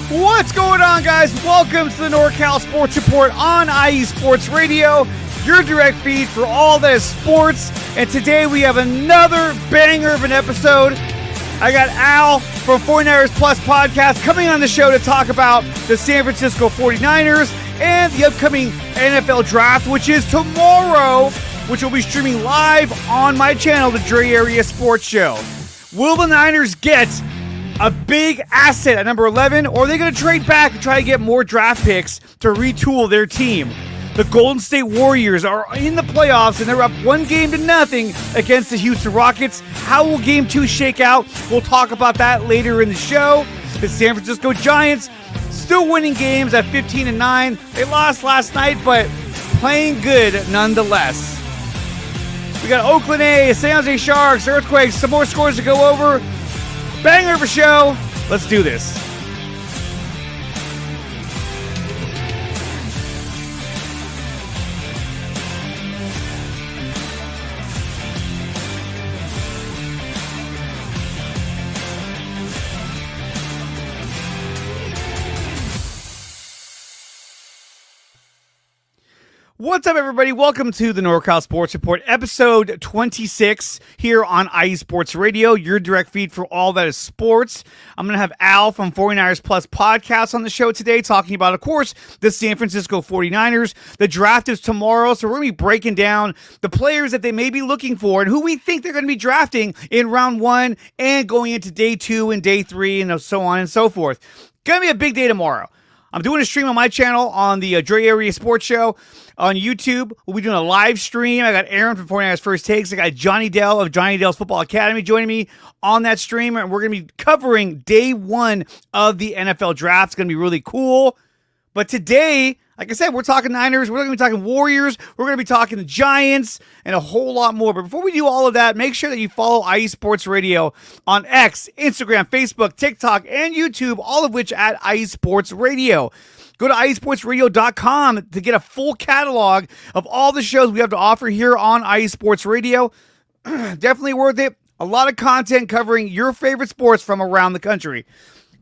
What's going on, guys? Welcome to the NorCal Sports Report on IE Sports Radio, your direct feed for all that is sports. And today we have another banger of an episode. I got Al from 49ers Plus Podcast coming on the show to talk about the San Francisco 49ers and the upcoming NFL Draft, which is tomorrow, which will be streaming live on my channel, the Dre Area Sports Show. Will the Niners get a big asset at number 11, or are they going to trade back and try to get more draft picks to retool their team? The Golden State Warriors are in the playoffs, and they're up 1-0 against the Houston Rockets. How will Game 2 shake out? We'll talk about that later in the show. The San Francisco Giants still winning games at 15-9. They lost last night, but playing good nonetheless. We got Oakland A, San Jose Sharks, Earthquakes, some more scores to go over. Banger of a show. Let's do this. What's up, everybody? Welcome to the NorCal Sports Report, episode 26 here on IE Sports Radio, your direct feed for all that is sports. I'm going to have Al from 49ers Plus Podcast on the show today, talking about, of course, the San Francisco 49ers. The draft is tomorrow, so we're going to be breaking down the players that they may be looking for and who we think they're going to be drafting in round 1 and going into day 2 and day 3 and so on and so forth. Going to be a big day tomorrow. I'm doing a stream on my channel on the Dre Area Sports Show on YouTube. We'll be doing a live stream. I got Aaron from 49ers First Takes. I got Johnny Dell of Johnny Dell's Football Academy joining me on that stream. And we're going to be covering day 1 of the NFL Draft. It's going to be really cool. But today, like I said, we're talking Niners. We're going to be talking Warriors. We're going to be talking the Giants and a whole lot more. But before we do all of that, make sure that you follow IE Sports Radio on X, Instagram, Facebook, TikTok, and YouTube, all of which at IE Sports Radio. Go to IESportsRadio.com to get a full catalog of all the shows we have to offer here on IE Sports Radio. Definitely worth it. A lot of content covering your favorite sports from around the country.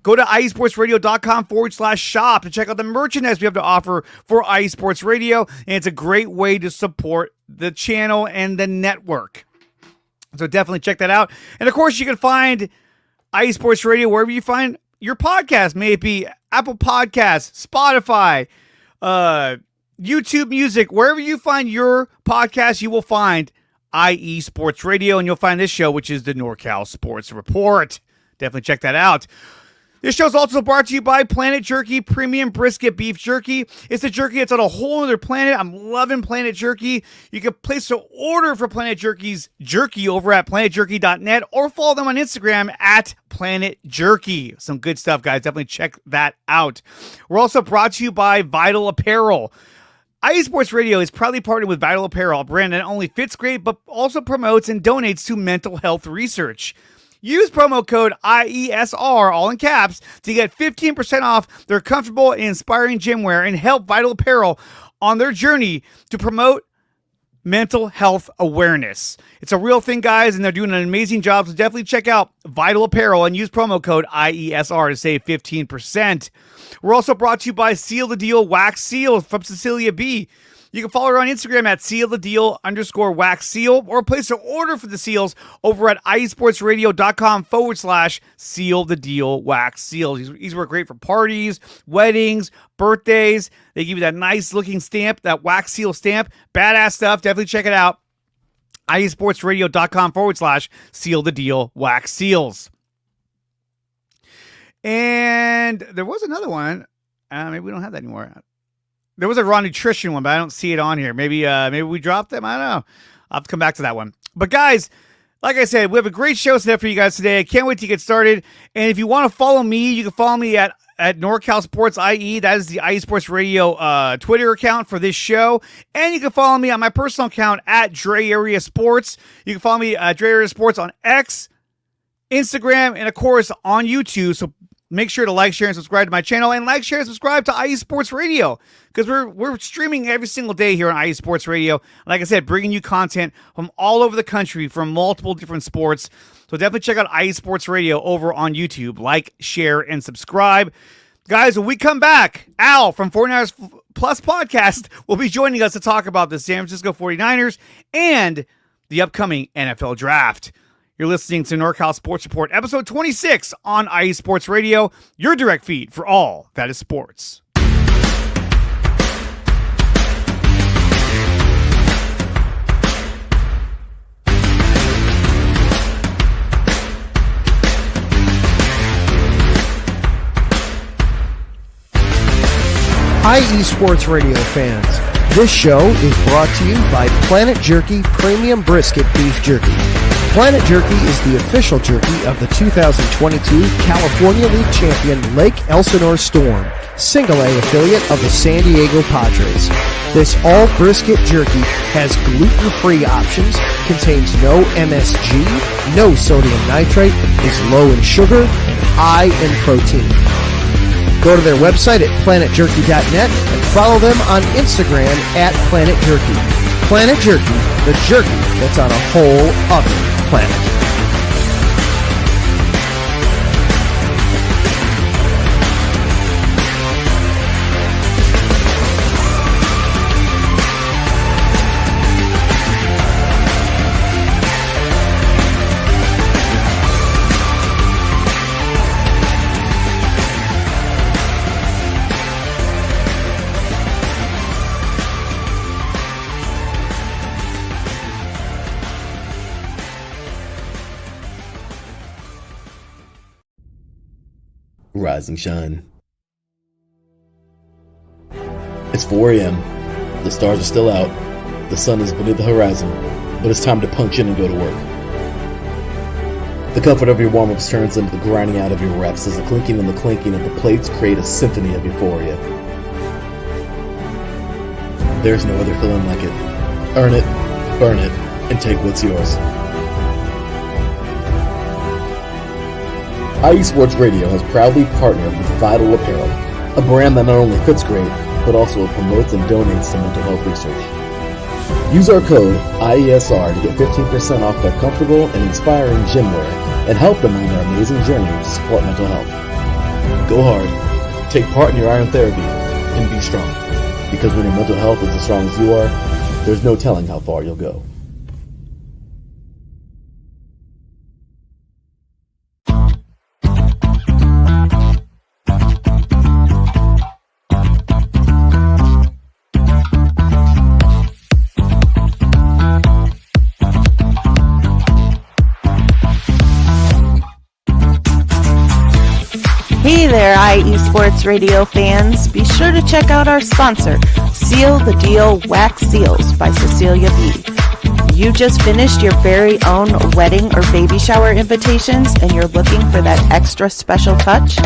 Go to IESportsRadio.com/shop to check out the merchandise we have to offer for IE Sports Radio. And it's a great way to support the channel and the network. So definitely check that out. And of course, you can find IE Sports Radio wherever you find your podcast. May it be Apple Podcasts, Spotify, YouTube Music. Wherever you find your podcast, you will find IE Sports Radio. And you'll find this show, which is the NorCal Sports Report. Definitely check that out. This show is also brought to you by Planet Jerky Premium Brisket Beef Jerky. It's a jerky that's on a whole other planet. I'm loving Planet Jerky. You can place an order for Planet Jerky's jerky over at planetjerky.net or follow them on Instagram at Planet Jerky. Some good stuff, guys. Definitely check that out. We're also brought to you by Vital Apparel. IE Sports Radio is proudly partnered with Vital Apparel, a brand that not only fits great, but also promotes and donates to mental health research. Use promo code IESR, all in caps, to get 15% off their comfortable and inspiring gym wear and help Vital Apparel on their journey to promote mental health awareness. It's a real thing, guys, and they're doing an amazing job, so definitely check out Vital Apparel and use promo code IESR to save 15%. We're also brought to you by Seal the Deal Wax Seal from Cecilia B. You can follow her on Instagram at SealTheDeal_wax seal or place an order for the seals over at IESportsRadio.com/SealTheDeal wax seal. These work great for parties, weddings, birthdays. They give you that nice looking stamp, that wax seal stamp. Badass stuff. Definitely check it out. IESportsRadio.com/SealTheDeal wax seals. And there was another one. Maybe we don't have that anymore. There was a raw nutrition one, but I don't see it on here. Maybe we dropped them. I don't know. I'll have to come back to that one. But guys, like I said, we have a great show set up for you guys today. I can't wait to get started. And if you want to follow me, you can follow me at NorCal Sports IE. That is the IE Sports Radio Twitter account for this show. And you can follow me on my personal account at Dre Area Sports. You can follow me at Dre Area Sports on X, Instagram, and of course on YouTube. So make sure to like, share, and subscribe to my channel, and like, share, and subscribe to IE Sports Radio, because we're streaming every single day here on IE Sports Radio. Like I said, bringing you content from all over the country from multiple different sports. So definitely check out IE Sports Radio over on YouTube. Like, share, and subscribe. Guys, when we come back, Al from 49ers Plus Podcast will be joining us to talk about the San Francisco 49ers and the upcoming NFL Draft. You're listening to NorCal Sports Report, episode 26 on IE Sports Radio, your direct feed for all that is sports. IE Sports Radio fans, this show is brought to you by Planet Jerky Premium Brisket Beef Jerky. Planet Jerky is the official jerky of the 2022 California League champion Lake Elsinore Storm, single-A affiliate of the San Diego Padres. This all-brisket jerky has gluten-free options, contains no MSG, no sodium nitrate, is low in sugar, and high in protein. Go to their website at planetjerky.net and follow them on Instagram at Planet Jerky. Planet Jerky, the jerky that's on a whole other planet. Rise and shine. It's 4 a.m. The stars are still out. The sun is beneath the horizon, but it's time to punch in and go to work. The comfort of your warm-ups turns into the grinding out of your reps as the clinking and the clanking of the plates create a symphony of euphoria. There's no other feeling like it. Earn it, burn it, and take what's yours. IE Sports Radio has proudly partnered with Vital Apparel, a brand that not only fits great, but also promotes and donates to mental health research. Use our code IESR to get 15% off their comfortable and inspiring gym wear and help them on their amazing journey to support mental health. Go hard, take part in your iron therapy, and be strong. Because when your mental health is as strong as you are, there's no telling how far you'll go. Hey there, IE Sports Radio fans. Be sure to check out our sponsor, Seal the Deal Wax Seals by Cecilia B. You just finished your very own wedding or baby shower invitations and you're looking for that extra special touch?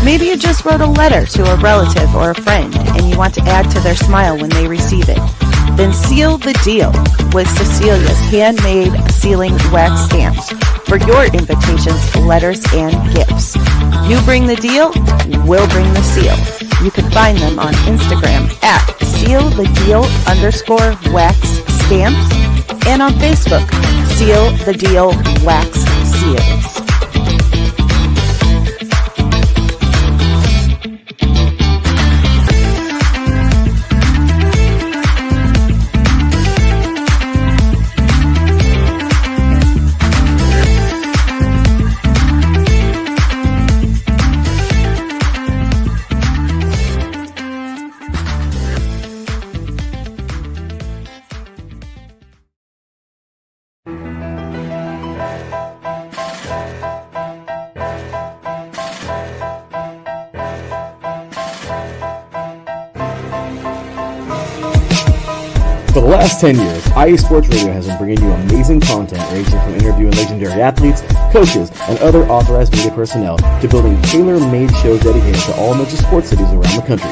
Maybe you just wrote a letter to a relative or a friend and you want to add to their smile when they receive it. Then seal the deal with Cecilia's handmade sealing wax stamps for your invitations, letters, and gifts. You bring the deal, we'll bring the seal. You can find them on Instagram at sealthedeal_wax stamps and on Facebook, Seal the Deal Wax Seals. For the last 10 years, IE Sports Radio has been bringing you amazing content ranging from interviewing legendary athletes, coaches, and other authorized media personnel to building tailor-made shows dedicated to all major sports cities around the country.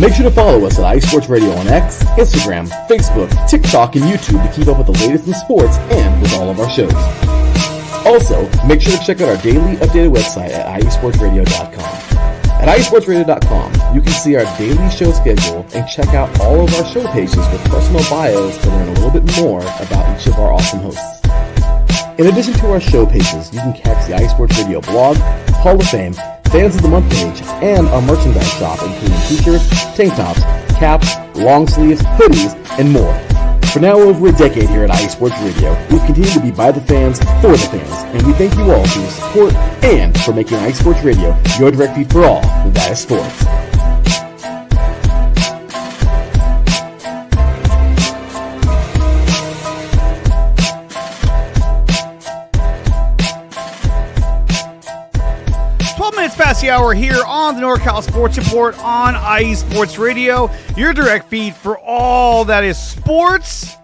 Make sure to follow us at IE Sports Radio on X, Instagram, Facebook, TikTok, and YouTube to keep up with the latest in sports and with all of our shows. Also, make sure to check out our daily updated website at iesportsradio.com. At iesportsradio.com, you can see our daily show schedule and check out all of our show pages with personal bios to learn a little bit more about each of our awesome hosts. In addition to our show pages, you can catch the IE Sports Radio blog, Hall of Fame, Fans of the Month page, and our merchandise shop, including t-shirts, tank tops, caps, long sleeves, hoodies, and more. For now over a decade here at IE Sports Radio, we've continued to be by the fans, for the fans, and we thank you all for your support and for making IE Sports Radio your direct feed for all that is sports. Past the hour here on the NorCal Sports Report on IE Sports Radio, your direct feed for all that is sports.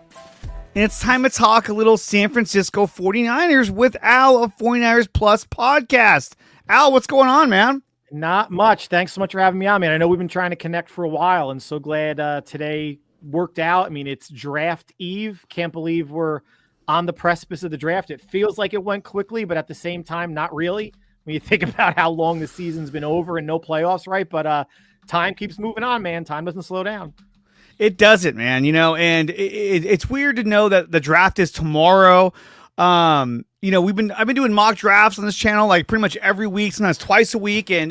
And it's time to talk a little San Francisco 49ers with Al of 49ers Plus podcast. Al, what's going on, man? Not much. Thanks so much for having me on, man. I know we've been trying to connect for a while, and so glad today worked out. I mean, it's draft eve. Can't believe we're on the precipice of the draft. It feels like it went quickly, but at the same time, not really. When you think about how long the season's been over and no playoffs, right? But time keeps moving on, man. Time doesn't slow down. It doesn't, man. And it's weird to know that the draft is tomorrow. I've been doing mock drafts on this channel like pretty much every week, sometimes twice a week, and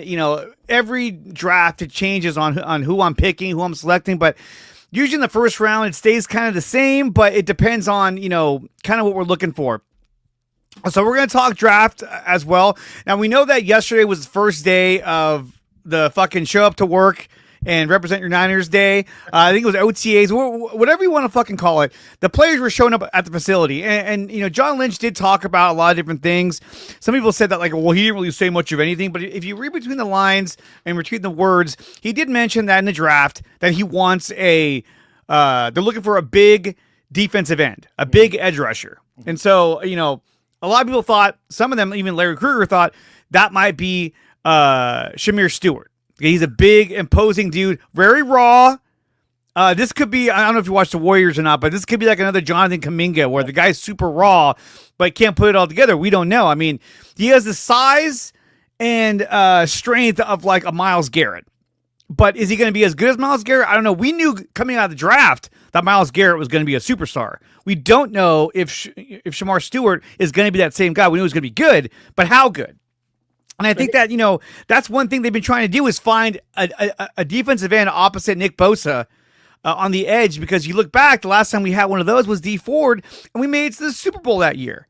every draft it changes on who I'm picking, who I'm selecting, but usually in the first round it stays kind of the same, but it depends on kind of what we're looking for. So we're going to talk draft as well. Now, we know that yesterday was the first day of the fucking show up to work and represent your Niners day. I think it was OTAs, whatever you want to fucking call it. The players were showing up at the facility. And John Lynch did talk about a lot of different things. Some people said that, he didn't really say much of anything. But if you read between the lines and between the words, he did mention that in the draft that he wants they're looking for a big defensive end, a big edge rusher. And so, a lot of people thought, some of them, even Larry Krueger, thought that might be Shamir Stewart. He's a big, imposing dude, very raw. This could be, I don't know if you watched The Warriors or not, but this could be like another Jonathan Kuminga where the guy's super raw, but can't put it all together. We don't know. I mean, he has the size and strength of like a Myles Garrett. But is he going to be as good as Myles Garrett? I don't know. We knew coming out of the draft that Myles Garrett was going to be a superstar. We don't know if Shamar Stewart is going to be that same guy. We knew he was going to be good, but how good? And I think that, that's one thing they've been trying to do is find a defensive end opposite Nick Bosa on the edge, because you look back, the last time we had one of those was Dee Ford, and we made it to the Super Bowl that year.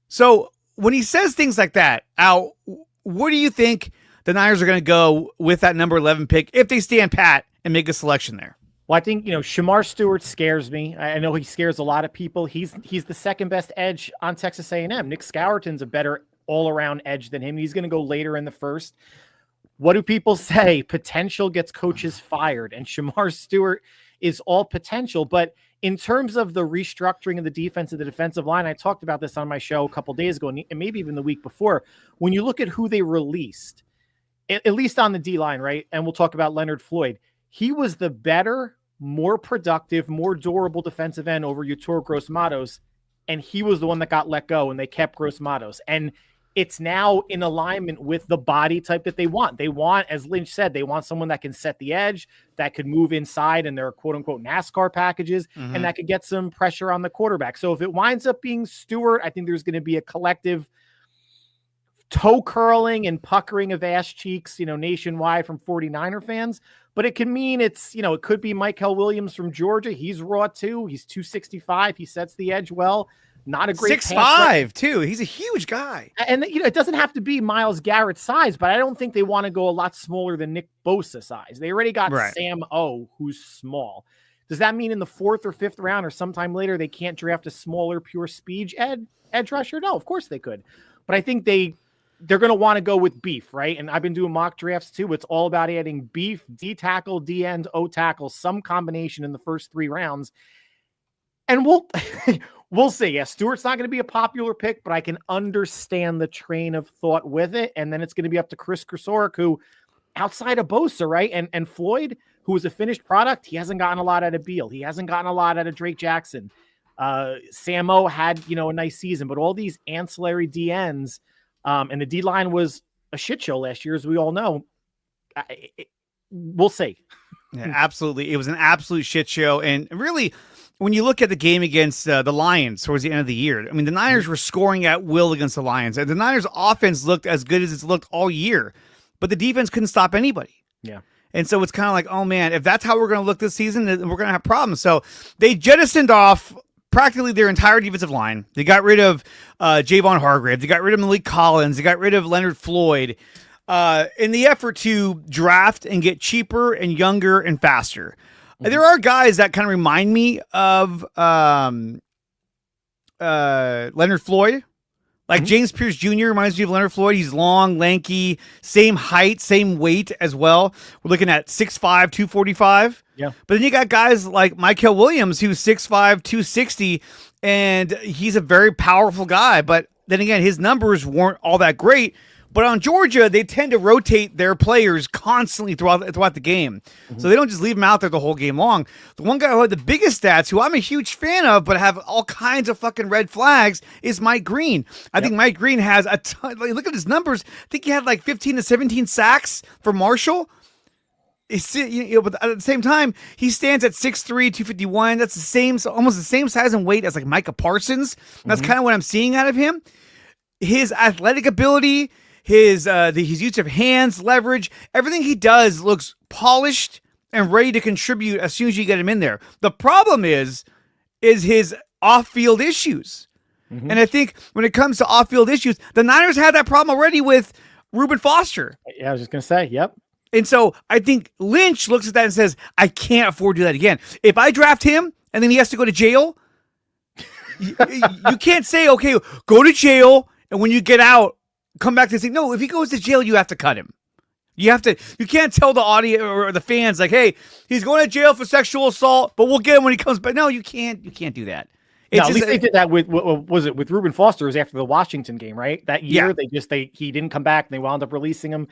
So when he says things like that, Al, where do you think the Niners are going to go with that number 11 pick if they stand pat and make a selection there? Well, I think, Shamar Stewart scares me. I know he scares a lot of people. He's the second best edge on Texas A&M. Nick Scourton's a better all-around edge than him. He's going to go later in the first. What do people say? Potential gets coaches fired, and Shamar Stewart is all potential. But in terms of the restructuring of the defense and the defensive line, I talked about this on my show a couple days ago, and maybe even the week before. When you look at who they released, at least on the D-line, right? And we'll talk about Leonard Floyd. He was the better, more productive, more durable defensive end over Yetur Gross-Matos, and he was the one that got let go, and they kept Gross-Matos. And it's now in alignment with the body type that they want. They want, as Lynch said, they want someone that can set the edge, that could move inside in their quote-unquote NASCAR packages, and that could get some pressure on the quarterback. So if it winds up being Stewart, I think there's going to be a collective toe curling and puckering of ass cheeks, nationwide from 49er fans. But it can mean it could be Michael Williams from Georgia. He's raw too. He's 265. He sets the edge well. Not a great 6'5" too. He's a huge guy. And it doesn't have to be Myles Garrett's size, but I don't think they want to go a lot smaller than Nick Bosa size. They already got Sam O, who's small. Does that mean in the 4th or 5th round or sometime later they can't draft a smaller pure speed edge rusher? No, of course they could. But I think they're going to want to go with beef, right? And I've been doing mock drafts too. It's all about adding beef, D tackle, D end, O tackle, some combination in the first 3 rounds. And we'll see. Yeah, Stewart's not going to be a popular pick, but I can understand the train of thought with it. And then it's going to be up to Chris Krasoric, who outside of Bosa, right? And Floyd, who is a finished product, he hasn't gotten a lot out of Beal. He hasn't gotten a lot out of Drake Jackson. Samo had, a nice season, but all these ancillary DNs, and the D-line was a shit show last year, as we all know. We'll see. Yeah, absolutely. It was an absolute shit show. And really, when you look at the game against the Lions towards the end of the year, I mean, the Niners were scoring at will against the Lions. And the Niners offense looked as good as it's looked all year. but the defense couldn't stop anybody. Yeah. And so it's kind of like, oh man, if that's how we're going to look this season, then we're going to have problems. So they jettisoned off practically their entire defensive line. They got rid of Javon Hargrave. They got rid of Malik Collins. They got rid of Leonard Floyd in the effort to draft and get cheaper and younger and faster. Mm-hmm. There are guys that kind of remind me of Leonard Floyd. Like James Pierce Jr. reminds me of Leonard Floyd. He's long, lanky, same height, same weight as well. We're looking at 6'5", 245. Yeah. But then you got guys like Michael Williams, who's 6'5", 260, and he's a very powerful guy. But then again, his numbers weren't all that great. But on Georgia, they tend to rotate their players constantly throughout the game. So they don't just leave them out there the whole game long. The one guy who had the biggest stats, who I'm a huge fan of, but have all kinds of fucking red flags, is Mike Green. I think Mike Green has a ton. Like, look at his numbers. I think he had like 15 to 17 sacks for Marshall. But at the same time, he stands at 6'3", 251. That's the same, almost the same size and weight as like Micah Parsons. That's kind of what I'm seeing out of him. His athletic ability, his use of hands, leverage, everything he does looks polished and ready to contribute as soon as you get him in there. The problem is his off-field issues. And I think when it comes to off-field issues, the Niners had that problem already with Reuben Foster. Yeah, I was just going to say, yep. And so I think Lynch looks at that and says, I can't afford to do that again. If I draft him and then he has to go to jail, you can't say, okay, go to jail, and when you get out, come back to say, no, if he goes to jail, you have to cut him. You can't tell the audience or the fans like, hey, he's going to jail for sexual assault, but we'll get him when he comes back. No, you can't do that. No, at least they did that with, what was it, with Reuben Foster? It was after the Washington game, right? That year, he didn't come back and they wound up releasing him.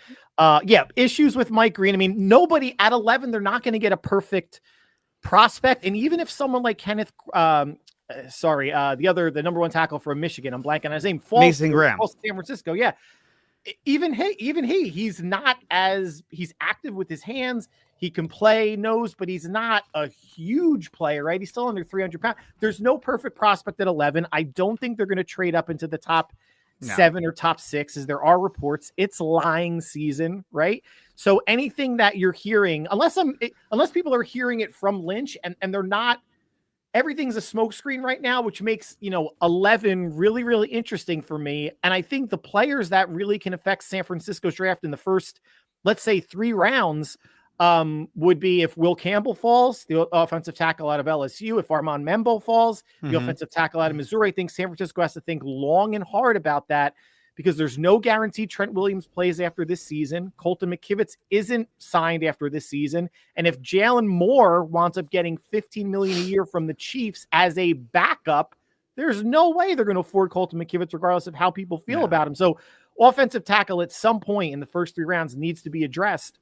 Issues with Mike Green. I mean, nobody at 11, they're not going to get a perfect prospect. And even if someone like Kenneth, the number one tackle from Michigan, I'm blanking on his name, Mason Graham, falls to San Francisco. Yeah. He's active with his hands. He can play nose, but he's not a huge player, right? He's still under 300 pounds. There's no perfect prospect at 11. I don't think they're going to trade up into the top 7 or top 6, as there are reports. It's lying season, right? So anything that you're hearing, unless people are hearing it from Lynch and they're not, everything's a smokescreen right now, which makes, 11 really, really interesting for me. And I think the players that really can affect San Francisco's draft in the first, let's say, 3 rounds, would be if Will Campbell falls, the offensive tackle out of LSU, if Armand Membo falls, the offensive tackle out of Missouri. I think San Francisco has to think long and hard about that, because there's no guarantee Trent Williams plays after this season. Colton McKivitz isn't signed after this season. And if Jalen Moore winds up getting $15 million a year from the Chiefs as a backup, there's no way they're going to afford Colton McKivitz, regardless of how people feel about him. So offensive tackle at some point in the first 3 rounds needs to be addressed.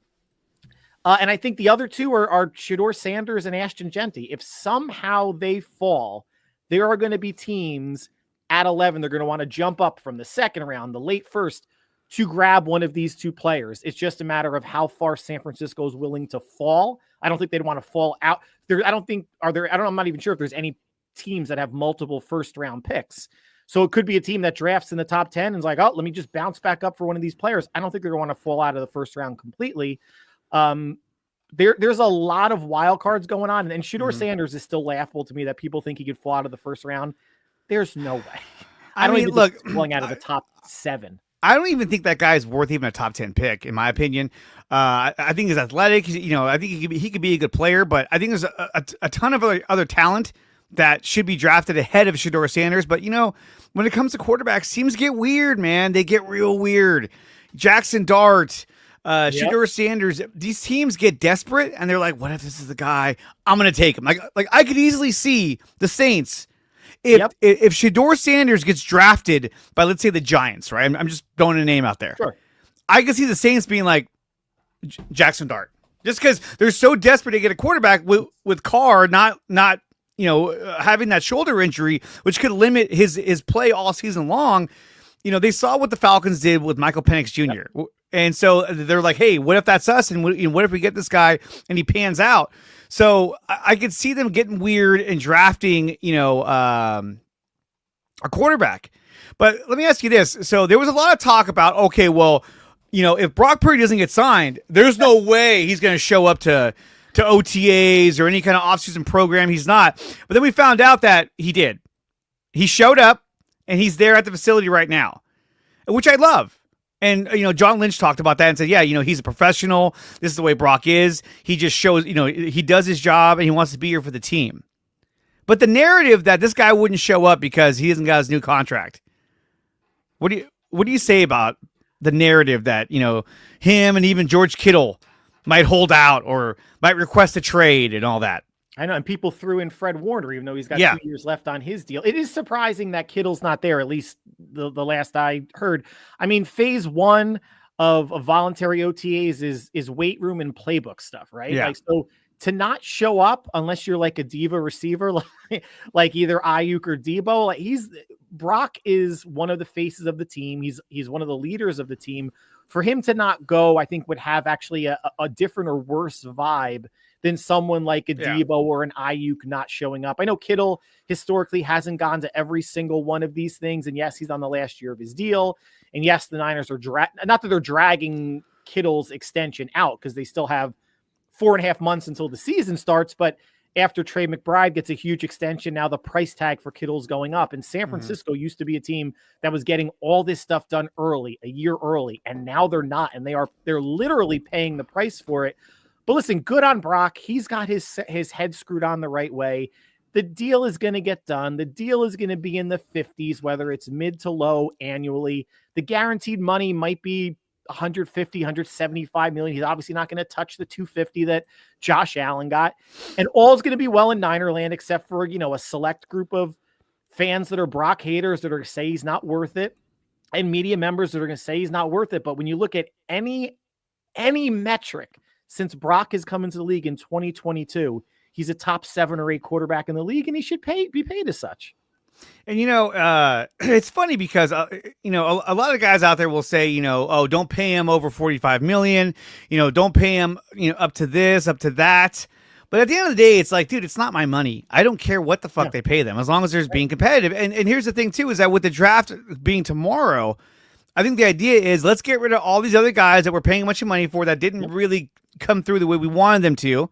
And I think the other 2 are Shedeur Sanders and Ashton Genty. If somehow they fall, there are going to be teams at 11. They're going to want to jump up from the second round, the late first, to grab one of these 2 players. It's just a matter of how far San Francisco is willing to fall. I don't think they'd want to fall out. I'm not even sure if there's any teams that have multiple first round picks. So it could be a team that drafts in the top 10 and is like, oh, let me just bounce back up for one of these players. I don't think they're going to want to fall out of the first round completely. There's a lot of wild cards going on, and Shedeur Sanders is still laughable to me that people think he could fall out of the first round. There's no way. I mean, look, falling out of the top 7. I don't even think that guy's worth even a top 10 pick, in my opinion. I think he's athletic. I think he could be a good player, but I think there's a ton of other talent that should be drafted ahead of Shedeur Sanders. But when it comes to quarterbacks, teams get weird, man. They get real weird. Jackson Dart, Shedeur Sanders, these teams get desperate and they're like, what if this is the guy? I'm going to take him. Like I could easily see the Saints. If Shedeur Sanders gets drafted by, let's say, the Giants, right? I'm just throwing a name out there. Sure. I could see the Saints being like Jackson Dart, just because they're so desperate to get a quarterback with Carr not having that shoulder injury, which could limit his play all season long. They saw what the Falcons did with Michael Penix Jr. Yep. And so they're like, hey, what if that's us? And what if we get this guy and he pans out? So I could see them getting weird and drafting, a quarterback. But let me ask you this. So there was a lot of talk about, okay, well, if Brock Purdy doesn't get signed, there's no way he's going to show up to OTAs or any kind of offseason program. He's not. But then we found out that he did. He showed up, and he's there at the facility right now, which I love. And, John Lynch talked about that and said, yeah, he's a professional. This is the way Brock is. He just shows, he does his job, and he wants to be here for the team. But the narrative that this guy wouldn't show up because he hasn't got his new contract, what do you say about the narrative that, him and even George Kittle might hold out or might request a trade and all that? I know, and people threw in Fred Warner, even though he's got 2 years left on his deal. It is surprising that Kittle's not there, at least the last I heard. I mean, phase 1 of voluntary OTAs is weight room and playbook stuff, right? Yeah. So to not show up unless you're like a diva receiver, like either Ayuk or Debo, Brock is one of the faces of the team. He's one of the leaders of the team. For him to not go, I think would have actually a different or worse vibe than someone like a Debo or an Ayuk not showing up. I know Kittle historically hasn't gone to every single one of these things. And yes, he's on the last year of his deal. And yes, the Niners are not that they're dragging Kittle's extension out because they still have 4.5 months until the season starts. But after Trey McBride gets a huge extension, now the price tag for Kittle's going up. And San Francisco used to be a team that was getting all this stuff done early, a year early. And now they're not. And they're literally paying the price for it. But listen, good on Brock. He's got his head screwed on the right way. The deal is going to get done. The deal is going to be in the 50s, whether it's mid to low annually. The guaranteed money might be 150, 175 million. He's obviously not going to touch the 250 that Josh Allen got. And all's going to be well in Niner land, except for, a select group of fans that are Brock haters that are going to say he's not worth it, and media members that are going to say he's not worth it. But when you look at any metric since Brock has come into the league in 2022, he's a top 7 or 8 quarterback in the league, and he should be paid as such. And, it's funny because, a lot of guys out there will say, don't pay him over $45 million, don't pay him, up to this, up to that. But at the end of the day, it's like, dude, it's not my money. I don't care what the fuck they pay them, as long as there's being competitive. And here's the thing, too, is that with the draft being tomorrow, I think the idea is let's get rid of all these other guys that we're paying a bunch of money for that didn't really come through the way we wanted them to.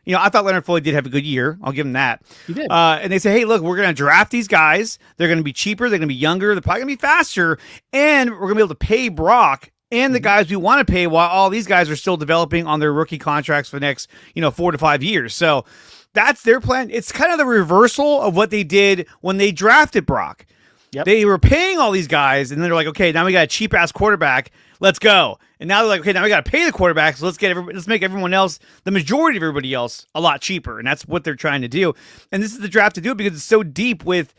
I thought Leonard Floyd did have a good year. I'll give him that. He did. And they say, hey, look, we're going to draft these guys. They're going to be cheaper. They're going to be younger. They're probably going to be faster. And we're going to be able to pay Brock and the guys we want to pay while all these guys are still developing on their rookie contracts for the next, 4 to 5 years. So that's their plan. It's kind of the reversal of what they did when they drafted Brock. Yep. They were paying all these guys, and then they're like, okay, now we got a cheap-ass quarterback. Let's go. And now they're like, okay, now we got to pay the quarterback, so let's make everyone else, the majority of everybody else, a lot cheaper. And that's what they're trying to do. And this is the draft to do it because it's so deep with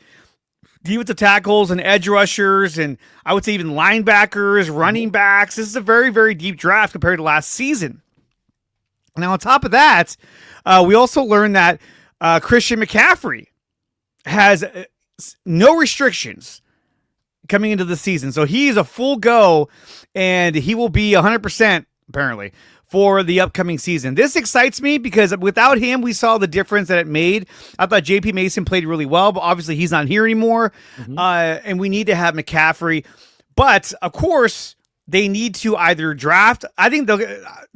defensive tackles and edge rushers, and I would say even linebackers, running backs. This is a very, very deep draft compared to last season. Now, on top of that, we also learned that Christian McCaffrey has no restrictions coming into the season. So he's a full go, and he will be 100%, apparently, for the upcoming season. This excites me because without him, we saw the difference that it made. I thought J.P. Mason played really well, but obviously he's not here anymore, and we need to have McCaffrey. But, of course, they need to either draft. I think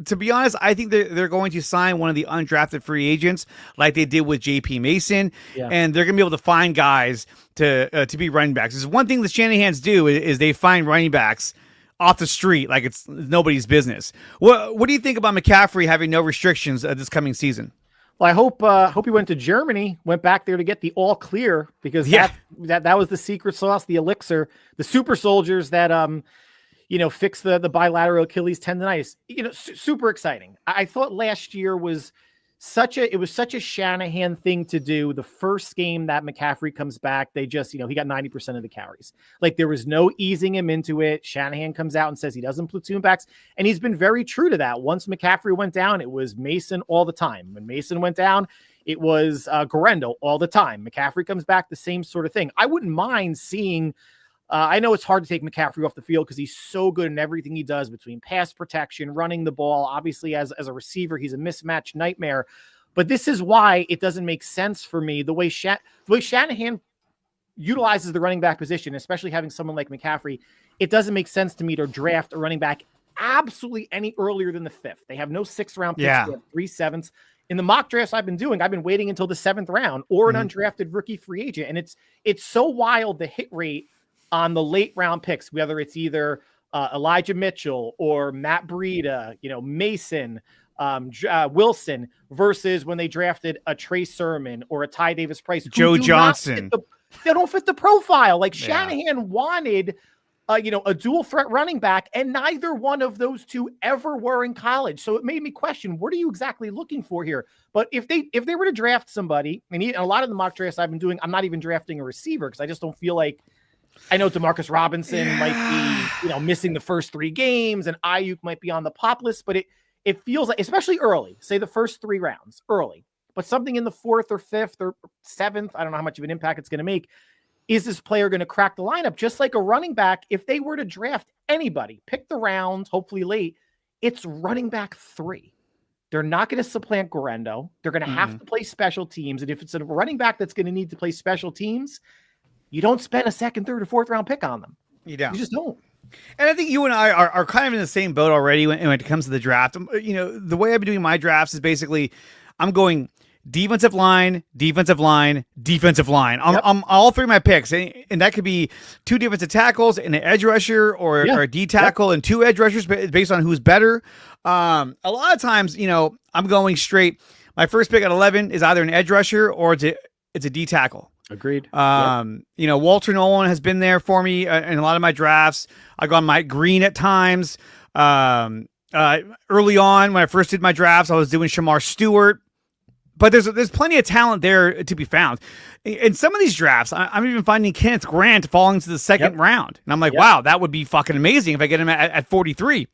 to be honest, I think they're going to sign one of the undrafted free agents like they did with J.P. Mason, and they're going to be able to find guys to be running backs. There's one thing the Shanahans do is they find running backs off the street like it's nobody's business. What do you think about McCaffrey having no restrictions this coming season? Well, I hope he went to Germany, went back there to get the all clear, because that was the secret sauce, the elixir, the super soldiers that fix the bilateral Achilles tendonitis. Super exciting. I thought last year was such a Shanahan thing to do. The first game that McCaffrey comes back, they just, he got 90% of the carries. Like, there was no easing him into it. Shanahan comes out and says he doesn't platoon backs, and he's been very true to that. Once McCaffrey went down, it was Mason all the time. When Mason went down, it was Garendo all the time. McCaffrey comes back, the same sort of thing. I wouldn't mind seeing I know it's hard to take McCaffrey off the field because he's so good in everything he does between pass protection, running the ball. Obviously, as a receiver, he's a mismatch nightmare. But this is why it doesn't make sense for me, the way Shanahan utilizes the running back position, especially having someone like McCaffrey. It doesn't make sense to me to draft a running back absolutely any earlier than the 5th. They have no 6th-round picks. Yeah. They have 3/7. In the mock drafts I've been doing, I've been waiting until the 7th round or an undrafted rookie free agent. And it's so wild, the hit rate on the late round picks, whether it's either Elijah Mitchell or Matt Breida, Mason, Wilson, versus when they drafted a Trey Sermon or a Ty Davis Price. Joe Johnson. They don't fit the profile. Like Shanahan wanted a dual threat running back, and neither one of those two ever were in college. So it made me question, what are you exactly looking for here? But if they were to draft somebody, and a lot of the mock drafts I've been doing, I'm not even drafting a receiver because I just don't feel like, I know Demarcus Robinson might be, missing the first 3 games, and Ayuk might be on the pop list, but it feels like, especially early, say the first 3 rounds early, but something in the 4th or 5th or 7th, I don't know how much of an impact it's going to make. Is this player going to crack the lineup? Just like a running back, if they were to draft anybody, pick the round, hopefully late, it's running back 3. They're not going to supplant Guerrero. They're going to have to play special teams. And if it's a running back that's going to need to play special teams, you don't spend a 2nd, 3rd, or 4th round pick on them. You don't. You just don't. And I think you and I are kind of in the same boat already when it comes to the draft. The way I've been doing my drafts is basically I'm going defensive line, defensive line, defensive line. I'm all 3 of my picks, and that could be 2 defensive tackles and an edge rusher, or a D tackle and 2 edge rushers based on who's better. A lot of times, I'm going straight. My first pick at 11 is either an edge rusher or it's a D tackle. Agreed. Walter Nolan has been there for me in a lot of my drafts. I've gone Mike Green at times. Early on, when I first did my drafts, I was doing Shamar Stewart. But there's plenty of talent there to be found. In some of these drafts, I'm even finding Kenneth Grant falling to the 2nd round. And I'm like, wow, that would be fucking amazing if I get him at 43.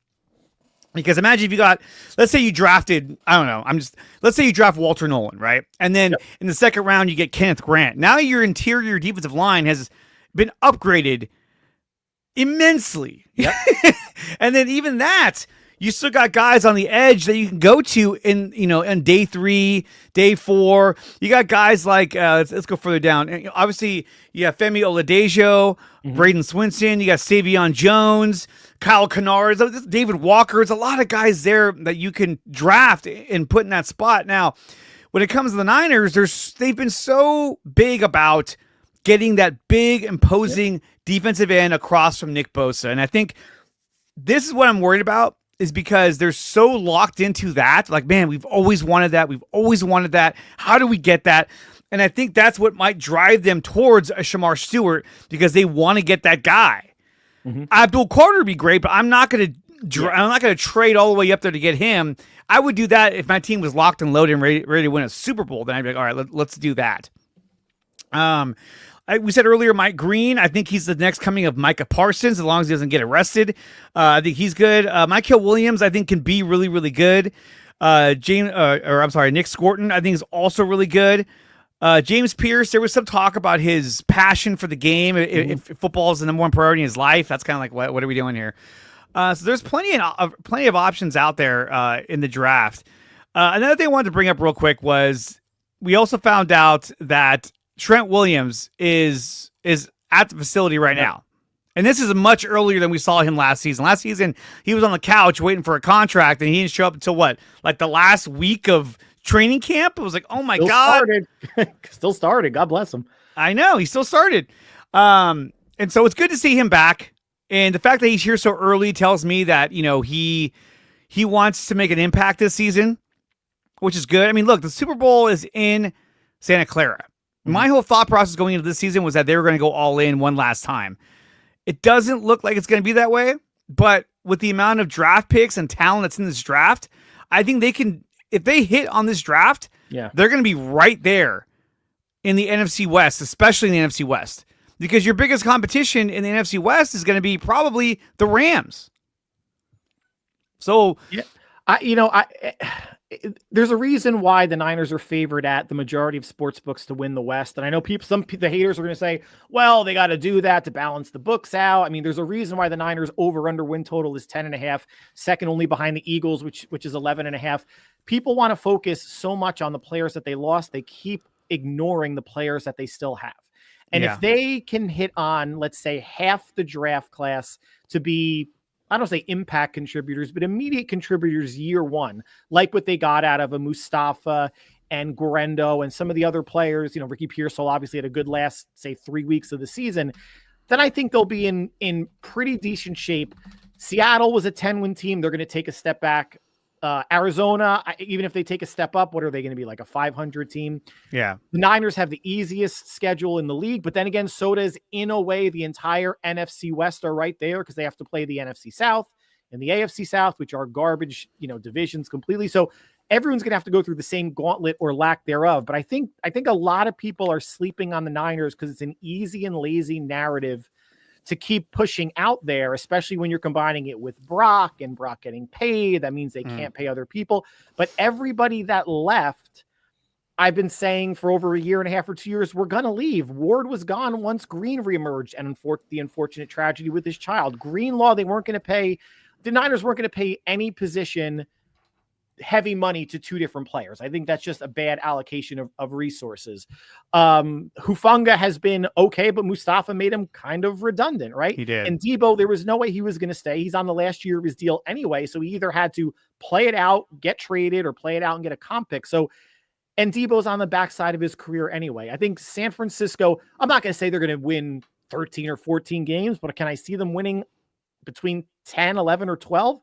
Because imagine if you got, let's say you drafted, let's say you draft Walter Nolan, right? And then in the 2nd round, you get Kenneth Grant. Now your interior defensive line has been upgraded immensely. Yep. And then even that, you still got guys on the edge that you can go to in day 3, day 4. You got guys like, let's go further down. Obviously, you have Femi Oladejo, Braden Swinson. You got Savion Jones, Kyle Kennard, David Walker. There's a lot of guys there that you can draft and put in that spot. Now, when it comes to the Niners, they've been so big about getting that big, imposing defensive end across from Nick Bosa. And I think this is what I'm worried about, is because they're so locked into that. Like, man, we've always wanted that. We've always wanted that. How do we get that? And I think that's what might drive them towards a Shamar Stewart, because they want to get that guy. Abdul Carter would be great, but I'm not going to trade all the way up there to get him. I would do that if my team was locked and loaded and ready to win a Super Bowl. Then I'd be like, all right, let's do that. We said earlier, Mike Green. I think he's the next coming of Micah Parsons, as long as he doesn't get arrested. I think he's good. Mykel Williams, I think, can be really, really good. Nick Scorton, I think, is also really good. James Pierce, there was some talk about his passion for the game. If football is the number 1 priority in his life, that's kind of like, what are we doing here? So there's plenty of options out there in the draft. Another thing I wanted to bring up real quick was we also found out that Trent Williams is at the facility right now. And this is much earlier than we saw him last season. Last season, he was on the couch waiting for a contract, and he didn't show up until like the last week of training camp. It was like, oh my God. Still started. God bless him. I know. He still started. And so it's good to see him back. And the fact that he's here so early tells me that, he wants to make an impact this season, which is good. I mean, look, the Super Bowl is in Santa Clara. My whole thought process going into this season was that they were going to go all in one last time. It doesn't look like it's going to be that way, but with the amount of draft picks and talent that's in this draft, I think they can, if they hit on this draft, they're going to be right there in the NFC West, especially in the NFC West, because your biggest competition in the NFC West is going to be probably the Rams. So, there's a reason why the Niners are favored at the majority of sports books to win the West. And I know the haters are going to say, well, they got to do that to balance the books out. I mean, there's a reason why the Niners over-under win total is 10.5, second only behind the Eagles, which is 11.5. People want to focus so much on the players that they lost. They keep ignoring the players that they still have. And if they can hit on, let's say, half the draft class to be I don't say impact contributors, but immediate contributors year one, like what they got out of a Mustafa and Guarendo and some of the other players. Ricky Pearsall obviously had a good last, say, 3 weeks of the season. Then I think they'll be in pretty decent shape. Seattle was a 10-win team. They're going to take a step back. Arizona, even if they take a step up, what are they going to be, like a 500 team? Yeah. The Niners have the easiest schedule in the league, but then again, so does, in a way, the entire NFC West are right there because they have to play the NFC South and the AFC South, which are garbage, divisions completely. So everyone's going to have to go through the same gauntlet or lack thereof. But I think a lot of people are sleeping on the Niners because it's an easy and lazy narrative to keep pushing out there, especially when you're combining it with Brock and Brock getting paid. That means they can't pay other people. But everybody that left, I've been saying for over a year and a half or 2 years, we're going to leave. Ward was gone once Green reemerged, and the unfortunate tragedy with his child. Greenlaw, they weren't going to pay. The Niners weren't going to pay any position heavy money to two different players. I think that's just a bad allocation of resources. Hufanga has been okay, but Mustafa made him kind of redundant, right? He did. And Debo, there was no way he was going to stay. He's on the last year of his deal anyway, so he either had to play it out, get traded, or play it out and get a comp pick. So, and Debo's on the backside of his career anyway. I think San Francisco, I'm not going to say they're going to win 13 or 14 games, but can I see them winning between 10, 11, or 12?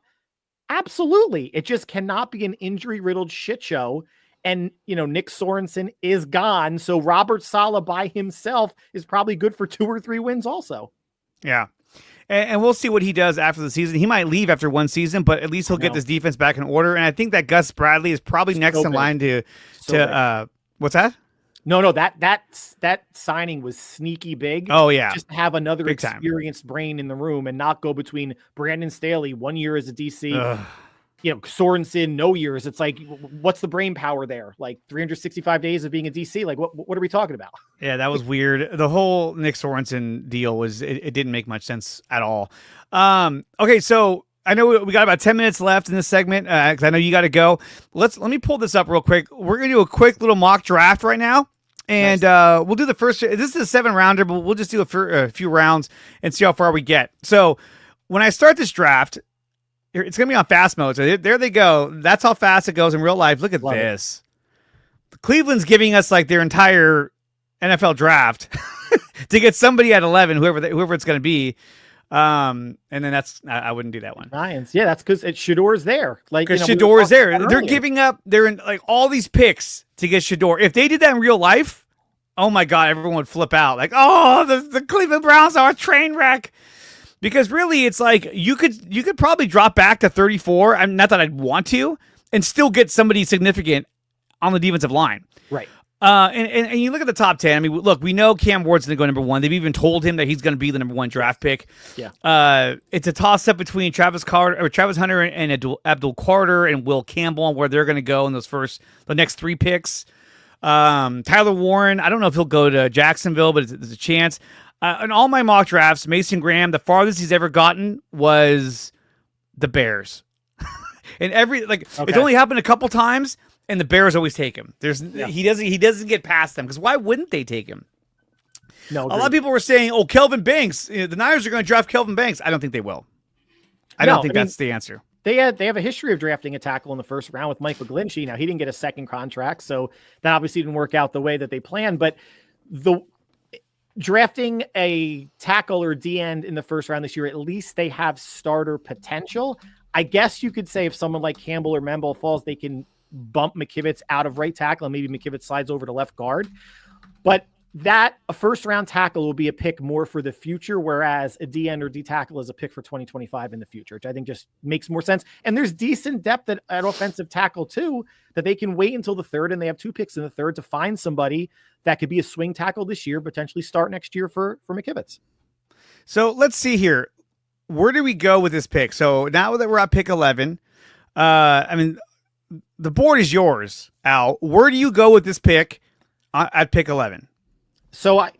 Absolutely. It just cannot be an injury-riddled shit show. And, Nick Sorensen is gone. So Robert Saleh by himself is probably good for 2 or 3 wins also. Yeah. And we'll see what he does after the season. He might leave after one season, but at least he'll get this defense back in order. And I think that Gus Bradley is probably next in line to what's that? No, that signing was sneaky big. Oh, yeah. Just to have another Big experienced brain in the room and not go between Brandon Staley 1 year as a DC, Sorensen, no years. It's like, what's the brain power there? Like 365 days of being a DC? Like, what are we talking about? Yeah, that was weird. The whole Nick Sorensen deal it didn't make much sense at all. Okay, so I know we got about 10 minutes left in this segment because I know you got to go. Let me pull this up real quick. We're going to do a quick little mock draft right now. And we'll do the first. This is a 7-rounder, but we'll just do a few rounds and see how far we get. So when I start this draft, it's going to be on fast mode. So there they go. That's how fast it goes in real life. Look at this. Cleveland's giving us like their entire NFL draft to get somebody at 11, whoever it's going to be. And then I wouldn't do that one. Lions. Yeah, that's because Shador's there. Like, because Shador is there. They're giving up. They're in like all these picks to get Shador. If they did that in real life, oh my God, everyone would flip out. Like, oh, the Cleveland Browns are a train wreck. Because really, it's like you could probably drop back to 34. I'm not that I'd want to, and still get somebody significant on the defensive line. Right. And you look at the top 10. I mean, look, we know Cam Ward's going to go number 1. They've even told him that he's going to be the number 1 draft pick. Yeah. It's a toss up between Travis Hunter and Abdul Carter and Will Campbell on where they're going to go in the next 3 picks. Tyler Warren, I don't know if he'll go to Jacksonville, but there's a chance. In all my mock drafts, Mason Graham, the farthest he's ever gotten was the Bears. And it's only happened a couple times. And the Bears always take him. He doesn't get past them because why wouldn't they take him? No, a lot of people were saying, "Oh, Kelvin Banks. The Niners are going to draft Kelvin Banks." I don't think they will. I don't think that's the answer. They have a history of drafting a tackle in the first round with Mike McGlinchey. Now he didn't get a second contract, so that obviously didn't work out the way that they planned. But drafting a tackle or D end in the first round this year, at least they have starter potential. I guess you could say if someone like Campbell or Memble falls, they can bump McKivitz out of right tackle and maybe McKivitz slides over to left guard. But a first round tackle will be a pick more for the future, whereas a D end or D tackle is a pick for 2025 in the future, which I think just makes more sense. And there's decent depth at offensive tackle too, that they can wait until the 3rd, and they have 2 picks in the 3rd to find somebody that could be a swing tackle this year, potentially start next year for McKivitz. So let's see here. Where do we go with this pick? So now that we're at pick 11, the board is yours, Al. Where do you go with this pick at pick 11? So I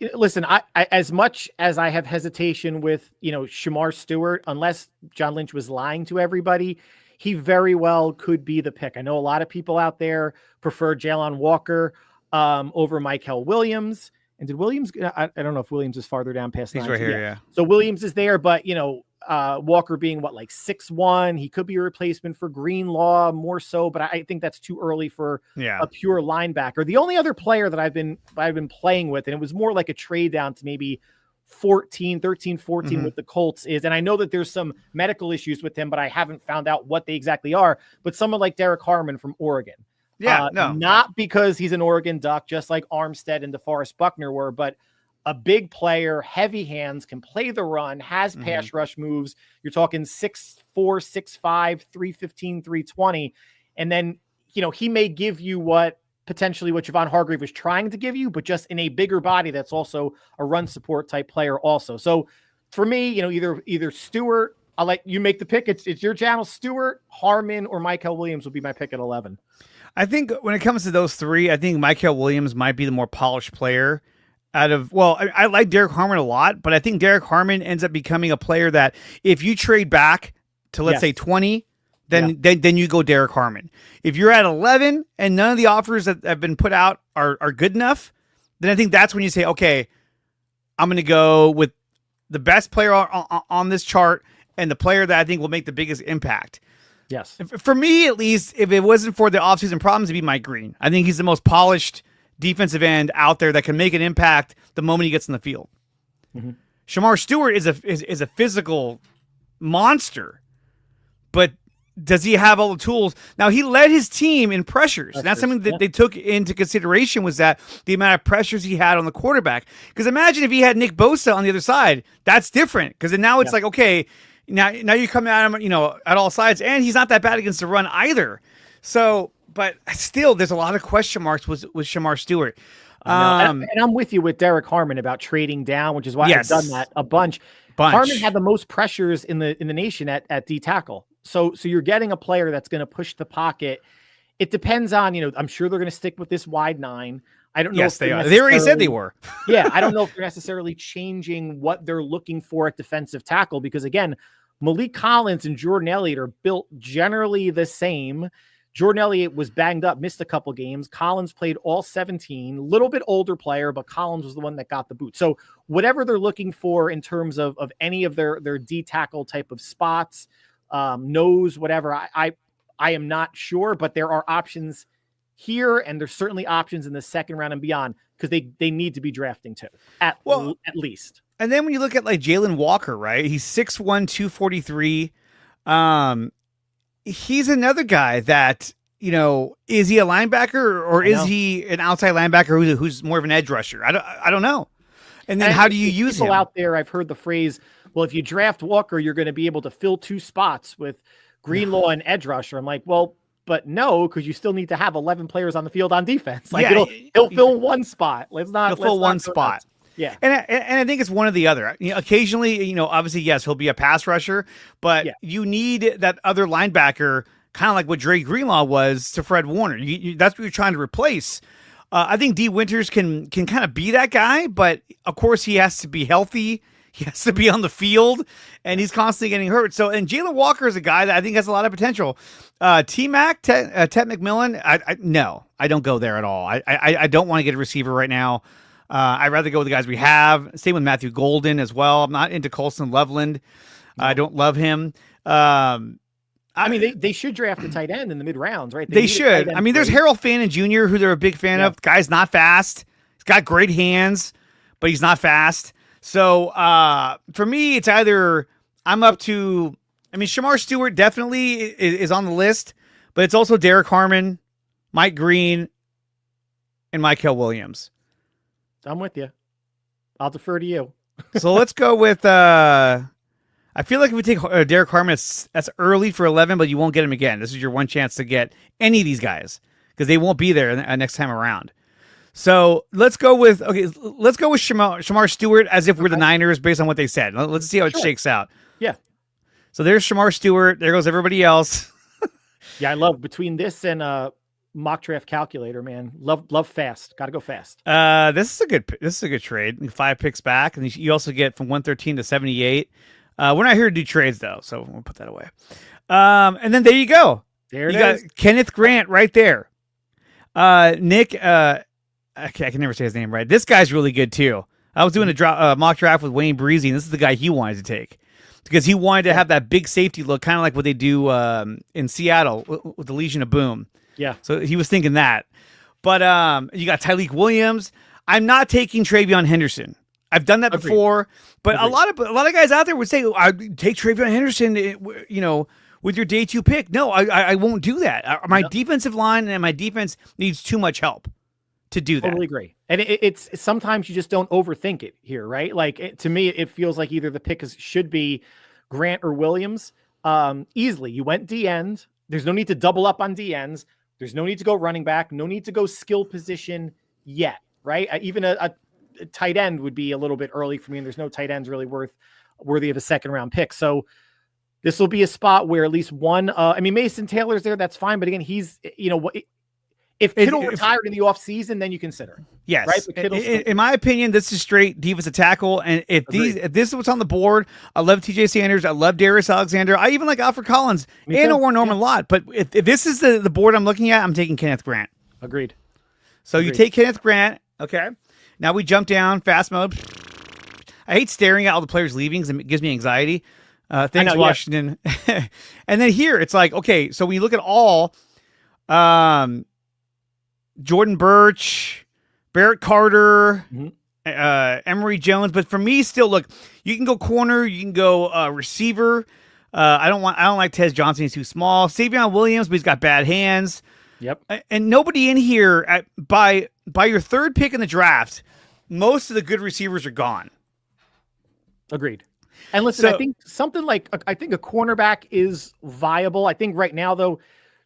as much as I have hesitation with, Shamar Stewart, unless John Lynch was lying to everybody, he very well could be the pick. I know a lot of people out there prefer Jalen Walker over Michael Williams. And did Williams, I don't know if Williams is farther down past 19. He's right here, yeah. So Williams is there, but, Walker being like 6'1", he could be a replacement for Greenlaw more so, but I think that's too early for a pure linebacker. The only other player that I've been playing with, and it was more like a trade down to maybe 13, 14 with the Colts is, and I know that there's some medical issues with him, but I haven't found out what they exactly are, but someone like Derrick Harmon from Oregon. Not because he's an Oregon Duck, just like Armstead and DeForest Buckner were, but a big player, heavy hands, can play the run, has pass rush moves. You're talking 6'4", 6'5", 315, 320. And then, he may give you what Javon Hargrave was trying to give you, but just in a bigger body that's also a run support type player also. So for me, either Stewart, I'll let you make the pick. It's your channel. Stewart, Harmon, or Mykel Williams will be my pick at 11. I think when it comes to those three, I think Mykel Williams might be the more polished player I like Derrick Harmon a lot, but I think Derrick Harmon ends up becoming a player that if you trade back to, let's say 20, then you go Derrick Harmon. If you're at 11 and none of the offers that have been put out are good enough, then I think that's when you say, okay, I'm going to go with the best player on this chart and the player that I think will make the biggest impact. Yes. For me, at least, if it wasn't for the offseason problems, it'd be Mike Green. I think he's the most polished defensive end out there that can make an impact the moment he gets in the field. Shamar Stewart is a physical monster, but does he have all the tools? Now, he led his team in pressures. That's something that they took into consideration, was that the amount of pressures he had on the quarterback. Because imagine if he had Nick Bosa on the other side. That's different. Because now it's like, okay, now you come at him, at all sides, and he's not that bad against the run either. So, but still, there's a lot of question marks with Shamar Stewart. And I'm with you with Derrick Harmon about trading down, which is why I've done that a bunch. Harmon had the most pressures in the nation at D tackle. So you're getting a player that's going to push the pocket. It depends on, I'm sure they're going to stick with this wide 9. I don't know. Yes, they are. They already said they were. I don't know if they're necessarily changing what they're looking for at defensive tackle, because again, Malik Collins and Jordan Elliott are built generally the same. Jordan Elliott was banged up, missed a couple games. Collins played all 17, little bit older player, but Collins was the one that got the boot. So whatever they're looking for in terms of any of their D tackle type of spots, nose, whatever, I am not sure, but there are options here, and there's certainly options in the second round and beyond, because they need to be drafting too, at least. And then when you look at like Jalen Walker, right? He's 6'1", 243. He's another guy that, is he a linebacker or is he an outside linebacker who's more of an edge rusher? I don't know. And then how do you use him? Out there, I've heard the phrase, well, if you draft Walker, you're going to be able to fill 2 spots with Greenlaw and edge rusher. I'm like, well, but no, because you still need to have 11 players on the field on defense. Like he'll fill 1 spot. He'll fill 1 spot. Yeah. And I think it's one or the other. Occasionally, obviously, yes, he'll be a pass rusher, but you need that other linebacker, kind of like what Dre Greenlaw was to Fred Warner. That's what you're trying to replace. I think D. Winters can kind of be that guy, but of course he has to be healthy. He has to be on the field, and he's constantly getting hurt. So, and Jalen Walker is a guy that I think has a lot of potential. T-Mac, Ted McMillan, no, I don't go there at all. I don't want to get a receiver right now. I'd rather go with the guys we have. Same with Matthew Golden as well. I'm not into Colson Loveland. No. I don't love him. They should draft a tight end in the mid rounds, right? They should. There's Harold Fannin Jr., who they're a big fan of. The guy's not fast. He's got great hands, but he's not fast. So for me, it's either I'm up to, Shamar Stewart definitely is on the list, but it's also Derrick Harmon, Mike Green, and Mykel Williams. I'm with you. I'll defer to you. So let's go with, I feel like if we take Derrick Harmon, that's early for 11, but you won't get him again. This is your one chance to get any of these guys, because they won't be there next time around. So let's go with Shamar Stewart as if we're the Niners based on what they said. Let's see how it shakes out. Yeah. So there's Shamar Stewart. There goes everybody else. Yeah, I love between this and mock draft calculator, man. Love fast. Got to go fast. This is a good trade. 5 picks back, and you also get from 113 to 78. We're not here to do trades though, so we'll put that away. And then there you go. There you got Kenneth Grant right there. Nick. I can never say his name right. This guy's really good too. I was doing a mock draft with Wayne Breezy, and this is the guy he wanted to take. because he wanted to have that big safety look, kind of like what they do in Seattle with the Legion of Boom. Yeah. So he was thinking that. But you got Tyleek Williams. I'm not taking Travion Henderson. I've done that before, but a lot of guys out there would say, "I'd take Travion Henderson, with your day 2 pick." No, I won't do that. My defensive line and my defense needs too much help to do that. Totally agree. And it's sometimes you just don't overthink it here, right? Like to me, it feels like either the pick should be Grant or Williams. Easily, you went D end. There's no need to double up on D ends. There's no need to go running back. No need to go skill position yet, right? Even a tight end would be a little bit early for me, and there's no tight ends really worthy of a second round pick. So this will be a spot where at least one. Mason Taylor's there. That's fine, but again, he's if Kittle retired in the offseason, then you consider it. Yes. Right? But in my opinion, this is straight defensive tackle. And if this is what's on the board, I love TJ Sanders. I love Darius Alexander. I even like Alfred Collins and or Norman Lott. But if this is the board I'm looking at, I'm taking Kenneth Grant. Agreed. So you take Kenneth Grant. Okay. Now we jump down fast mode. I hate staring at all the players leaving because it gives me anxiety. Thanks, Washington. And then here it's like, okay, so when you look at all, Jordan Birch, Barrett Carter, Emory Jones. But for me, still, look, you can go corner, you can go receiver. I don't like Tez Johnson; he's too small. Savion Williams, but he's got bad hands. Yep. And nobody in here by your 3rd pick in the draft, most of the good receivers are gone. Agreed. And listen, I think something like a cornerback is viable. I think right now though,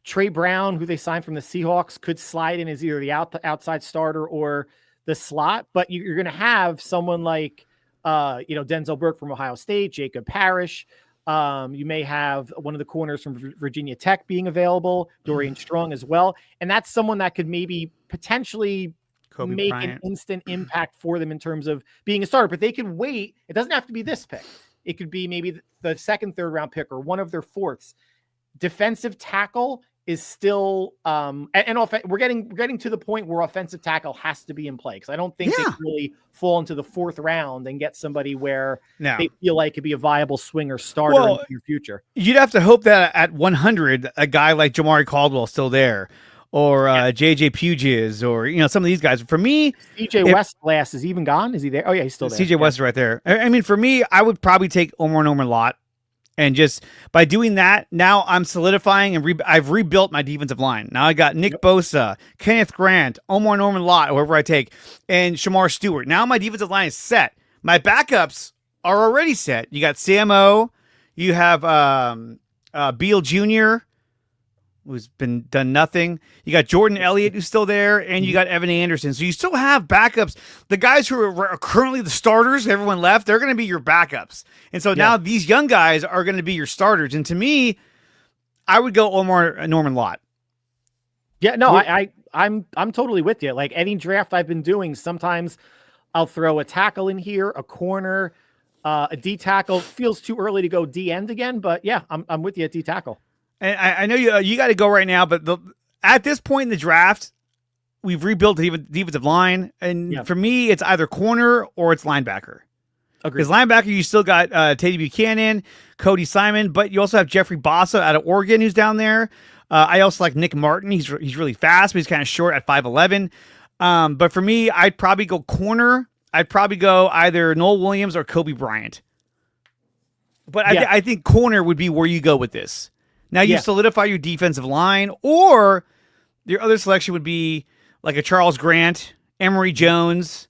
Trey Brown, who they signed from the Seahawks, could slide in as either the outside starter or the slot. But you're going to have someone like, Denzel Burke from Ohio State, Jacob Parrish. You may have one of the corners from Virginia Tech being available, Dorian Strong as well. And that's someone that could maybe potentially make an instant impact for them in terms of being a starter. But they can wait. It doesn't have to be this pick. It could be maybe the 2nd, 3rd round pick or one of their 4ths. Defensive tackle is still we're getting to the point where offensive tackle has to be in play, because I don't think they can really fall into the 4th round and get somebody where they feel like it could be a viable swinger starter in your future. You'd have to hope that at 100, a guy like Jamari Caldwell is still there, or JJ Puges, or some of these guys. For me, CJ Westglass is even gone. Is he there? Oh yeah, he's still there. CJ West is right there. I mean, for me, I would probably take Norman Lott. And just by doing that, now I'm solidifying and I've rebuilt my defensive line. Now I got Nick Bosa, Kenneth Grant, Norman Lott, whoever I take, and Shamar Stewart. Now my defensive line is set. My backups are already set. You got Sam O. You have Beal Jr., who's done nothing. You got Jordan Elliott, who's still there, and you got Evan Anderson. So you still have backups. The guys who are currently the starters, everyone left, they're going to be your backups. And so now these young guys are going to be your starters. And to me, I would go Norman Lott. Yeah, no, I'm totally with you. Like any draft I've been doing, sometimes I'll throw a tackle in here, a corner, a D tackle. Feels too early to go D end again, but yeah, I'm with you at D tackle. And I know you got to go right now, but at this point in the draft, we've rebuilt the defensive line, and for me, it's either corner or it's linebacker. Because linebacker, you still got Teddy Buchanan, Cody Simon, but you also have Jeffrey Bossa out of Oregon who's down there. I also like Nick Martin. He's really fast, but he's kind of short at 5'11". But for me, I'd probably go corner. I'd probably go either Noel Williams or Kobe Bryant. But I think corner would be where you go with this. Now you solidify your defensive line, or your other selection would be like a Charles Grant, Emory Jones,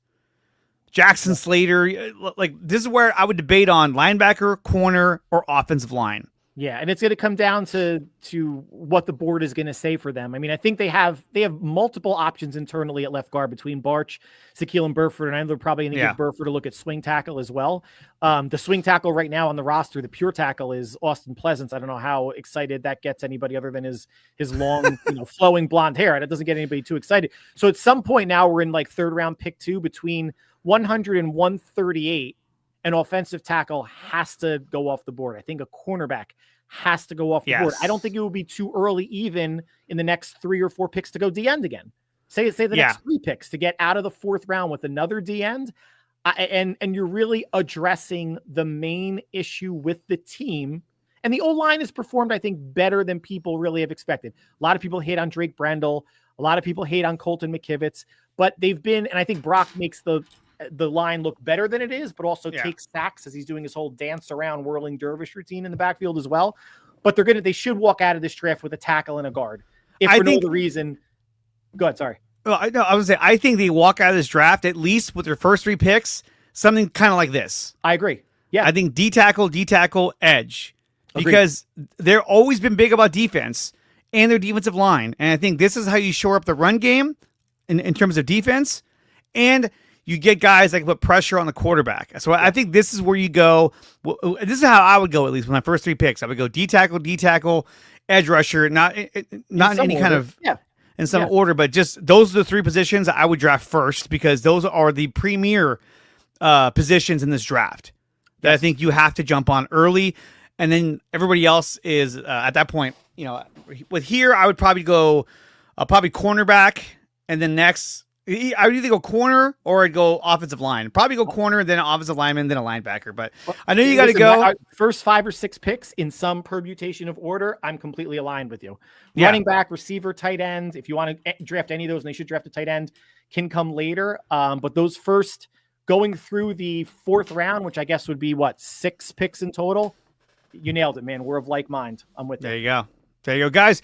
Jackson Slater. Like this is where I would debate on linebacker, corner, or offensive line. Yeah, and it's going to come down to what the board is going to say for them. I mean, I think they have multiple options internally at left guard between Barch, Shaquille, and Burford, and I know they're probably going to give Burford a look at swing tackle as well. The swing tackle right now on the roster, the pure tackle, is Austin Pleasance. I don't know how excited that gets anybody other than his long, flowing blonde hair. That doesn't get anybody too excited. So at some point now we're in like 3rd round pick 2 between 100 and 138. An offensive tackle has to go off the board. I think a cornerback has to go off the board. I don't think it will be too early, even in the next 3 or 4 picks, to go D end again. Say the next 3 picks to get out of the 4th round with another D end. And you're really addressing the main issue with the team. And the O-line has performed, I think, better than people really have expected. A lot of people hate on Drake Brendel. A lot of people hate on Colton McKivitz. But they've been, and I think Brock makes the line look better than it is, but also takes sacks as he's doing his whole dance around whirling dervish routine in the backfield as well. But they should walk out of this draft with a tackle and a guard. If for no other reason, go ahead. Sorry. Well, I would say, I think they walk out of this draft, at least with their first 3 picks, something kind of like this. I agree. Yeah. I think D tackle, edge. Agreed. Because they're always been big about defense and their defensive line. And I think this is how you shore up the run game in terms of defense. And you get guys that can put pressure on the quarterback. So I think this is where you go. This is how I would go, at least with my first 3 picks. I would go D tackle, edge rusher, not in any order. kind of in some Yeah. order, but just those are the 3 positions I would draft first, because those are the premier positions in this draft that I think you have to jump on early. And then everybody else is at that point, with here, I would probably go cornerback, and then next I would either go corner or I'd go offensive line. Probably go corner, then an offensive lineman, then a linebacker. But I know you got to go. First 5 or 6 picks in some permutation of order, I'm completely aligned with you. Yeah. Running back, receiver, tight end, if you want to draft any of those, and they should draft a tight end, can come later. But those first, going through the 4th round, which I guess would be 6 picks in total, you nailed it, man. We're of like mind. I'm with you. There you go, guys.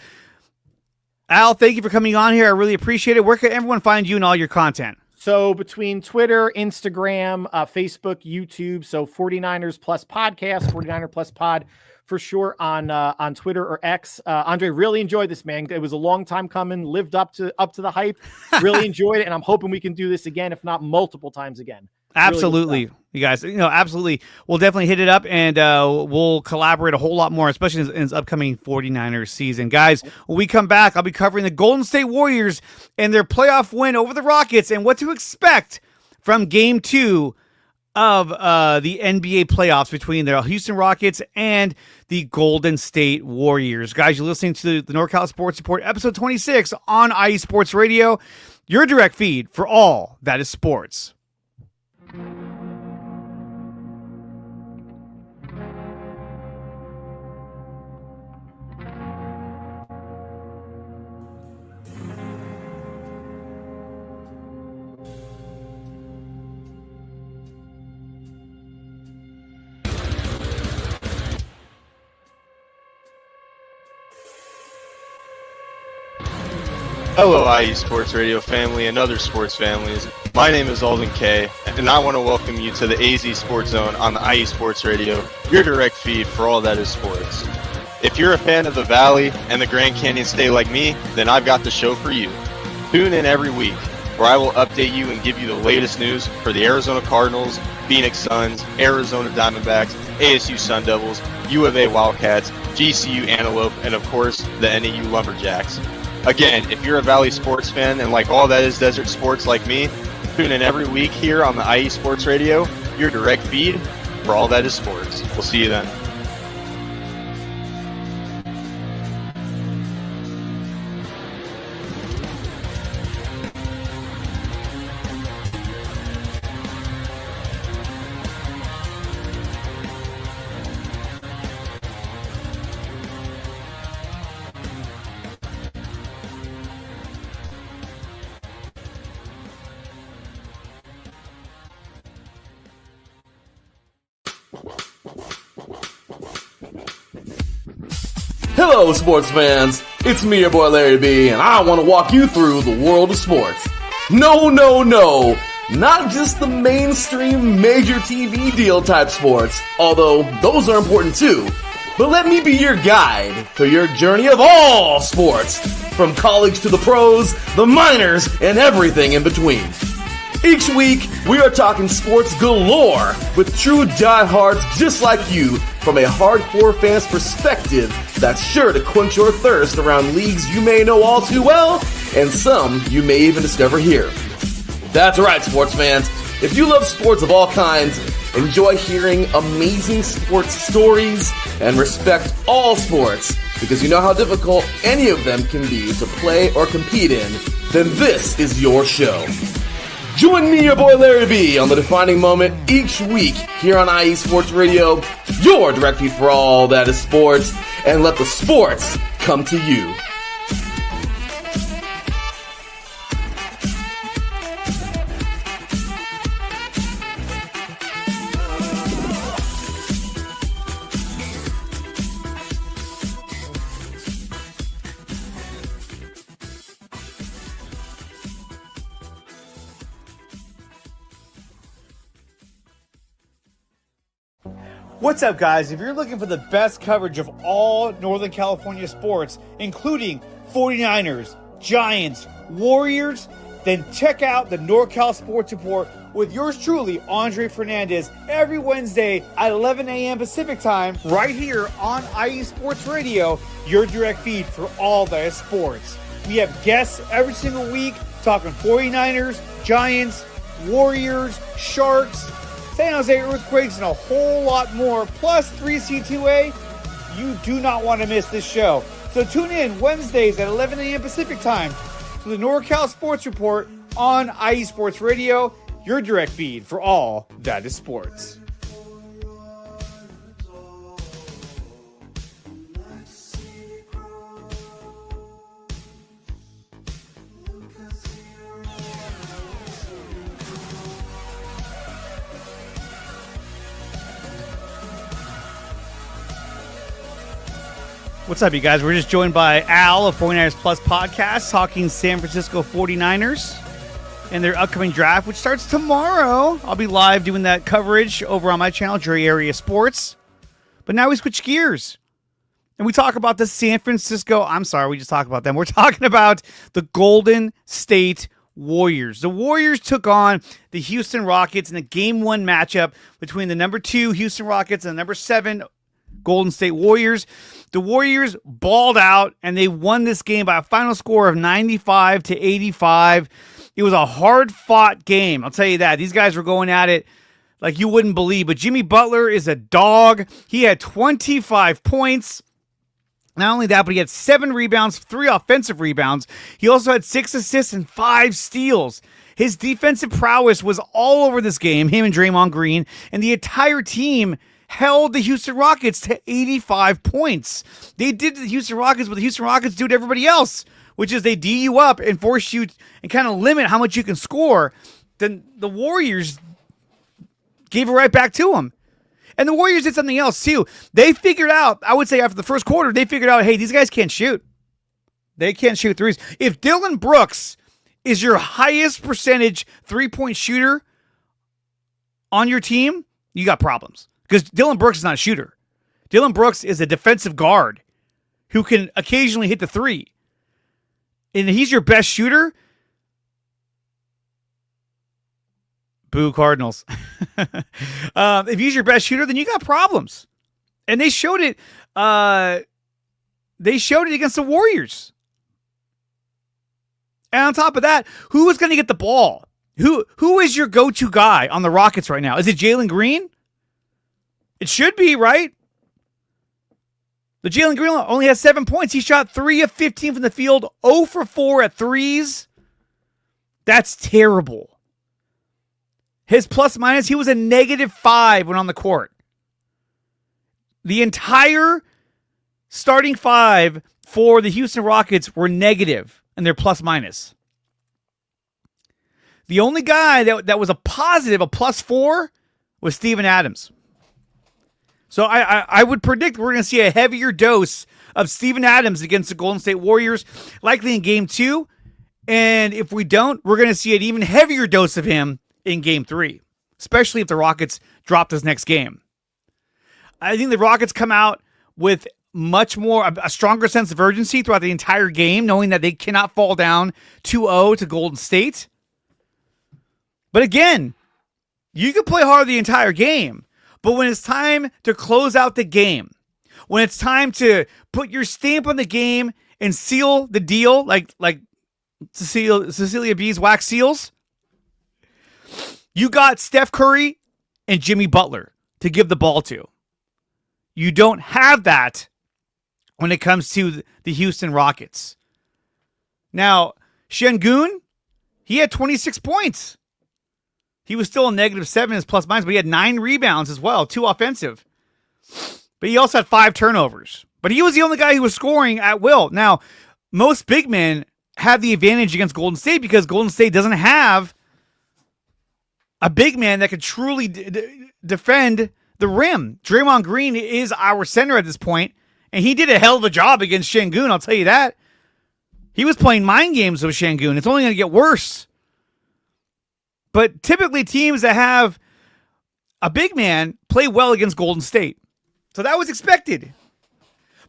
Al, thank you for coming on here. I really appreciate it. Where can everyone find you and all your content? So between Twitter, Instagram, Facebook, YouTube, so 49ers Plus Podcast, 49er Plus Pod for sure on Twitter or X. Andre, really enjoyed this, man. It was a long time coming, lived up to the hype. Really enjoyed it, and I'm hoping we can do this again, if not multiple times again. Absolutely. Really, you guys, absolutely. We'll definitely hit it up, and we'll collaborate a whole lot more, especially in this upcoming 49ers season. Guys, when we come back, I'll be covering the Golden State Warriors and their playoff win over the Rockets and what to expect from Game 2 of the NBA playoffs between the Houston Rockets and the Golden State Warriors. Guys, you're listening to the NorCal Sports Report, episode 26 on IE Sports Radio, your direct feed for all that is sports. Hello, IE Sports Radio family and other sports families. My name is Alden Kay, and I want to welcome you to the AZ Sports Zone on the IE Sports Radio, your direct feed for all that is sports. If you're a fan of the Valley and the Grand Canyon State like me, then I've got the show for you. Tune in every week, where I will update you and give you the latest news for the Arizona Cardinals, Phoenix Suns, Arizona Diamondbacks, ASU Sun Devils, U of A Wildcats, GCU Antelope, and of course, the NAU Lumberjacks. Again, if you're a Valley sports fan and like all that is desert sports like me, tune in every week here on the IE Sports Radio, your direct feed for all that is sports. We'll see you then. Hello, sports fans. It's me, your boy Larry B, and I want to walk you through the world of sports. No, not just the mainstream major TV deal type sports, although those are important too. But let me be your guide through your journey of all sports, from college to the pros, the minors, and everything in between. Each week, we are talking sports galore with true diehards just like you from a hardcore fan's perspective that's sure to quench your thirst around leagues you may know all too well and some you may even discover here. That's right, sports fans. If you love sports of all kinds, enjoy hearing amazing sports stories, and respect all sports because you know how difficult any of them can be to play or compete in, then this is your show. Join me, your boy Larry B, on the defining moment each week here on IE Sports Radio, your direct feed for all that is sports, and let the sports come to you. What's up, guys? If you're looking for the best coverage of all Northern California sports, including 49ers, Giants, Warriors, then check out the NorCal Sports Report with yours truly, Andre Fernandez, every Wednesday at 11 a.m. Pacific Time, right here on IE Sports Radio, your direct feed for all that is sports. We have guests every single week talking 49ers, Giants, Warriors, Sharks, San Jose Earthquakes, and a whole lot more, plus 3C2A. You do not want to miss this show. So tune in Wednesdays at 11 a.m. Pacific Time to the NorCal Sports Report on IE Sports Radio, your direct feed for all that is sports. What's up, you guys? We're just joined by Al of 49ers Plus Podcast talking San Francisco 49ers and their upcoming draft, which starts tomorrow. I'll be live doing that coverage over on my channel, Jury Area Sports. But now we switch gears and we talk about the San Francisco. I'm sorry, we just talked about them. We're talking about the Golden State Warriors. The Warriors took on the Houston Rockets in a Game 1 matchup between the number 2 Houston Rockets and the number 7 Golden State Warriors. The Warriors balled out and they won this game by a final score of 95-85. It was a hard-fought game, I'll tell you that. These guys were going at it like you wouldn't believe. But Jimmy Butler is a dog. He had 25 points. Not only that, but he had 7 rebounds, 3 offensive rebounds. He also had 6 assists and 5 steals. His defensive prowess was all over this game, him and Draymond Green, and the entire team held the Houston Rockets to 85 points. They did to the Houston Rockets what the Houston Rockets do to everybody else, which is they D you up and force you and kind of limit how much you can score. Then the Warriors gave it right back to them. And the Warriors did something else too. They figured out, I would say after the first quarter, they figured out, hey, these guys can't shoot. They can't shoot threes. If Dylan Brooks is your highest percentage three-point shooter on your team, you got problems. Because Dylan Brooks is not a shooter. Dylan Brooks is a defensive guard who can occasionally hit the three. And he's your best shooter. Boo, Cardinals. If he's your best shooter, then you got problems. And they showed it. They showed it against the Warriors. And on top of that, who is going to get the ball? Who is your go-to guy on the Rockets right now? Is it Jalen Green? It should be, right? The Jalen Green only has 7 points. He shot 3 of 15 from the field, 0 for 4 at threes. That's terrible. His plus minus, he was a -5 when on the court. The entire starting 5 for the Houston Rockets were negative in their plus minus. The only guy that was a positive, a +4, was Steven Adams. So I would predict we're going to see a heavier dose of Steven Adams against the Golden State Warriors, likely in Game 2. And if we don't, we're going to see an even heavier dose of him in Game 3, especially if the Rockets drop this next game. I think the Rockets come out with much more, a stronger sense of urgency throughout the entire game, knowing that they cannot fall down 2-0 to Golden State. But again, you can play hard the entire game. But when it's time to close out the game, when it's time to put your stamp on the game and seal the deal, like Cecilia B's wax seals, you got Steph Curry and Jimmy Butler to give the ball to. You don't have that when it comes to the Houston Rockets. Now, Şengün, he had 26 points. He was still a -7 in his plus minus, but he had 9 rebounds as well, 2 offensive. But he also had 5 turnovers. But he was the only guy who was scoring at will. Now, most big men have the advantage against Golden State because Golden State doesn't have a big man that could truly defend the rim. Draymond Green is our center at this point, and he did a hell of a job against Şengün, I'll tell you that. He was playing mind games with Şengün. It's only going to get worse. But typically teams that have a big man play well against Golden State. So that was expected.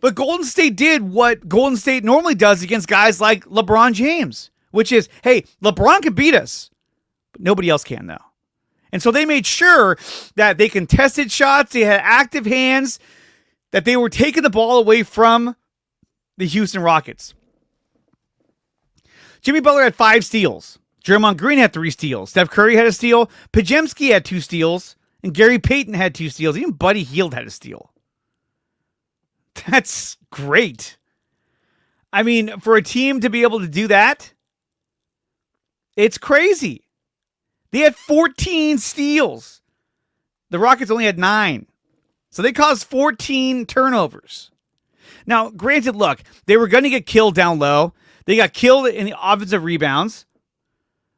But Golden State did what Golden State normally does against guys like LeBron James, which is, hey, LeBron can beat us, but nobody else can, though. And so they made sure that they contested shots, they had active hands, that they were taking the ball away from the Houston Rockets. Jimmy Butler had 5 steals. Draymond Green had 3 steals. Steph Curry had a steal. Podziemski had 2 steals. And Gary Payton had 2 steals. Even Buddy Hield had a steal. That's great. I mean, for a team to be able to do that, it's crazy. They had 14 steals. The Rockets only had 9. So they caused 14 turnovers. Now, granted, look, they were going to get killed down low. They got killed in the offensive rebounds.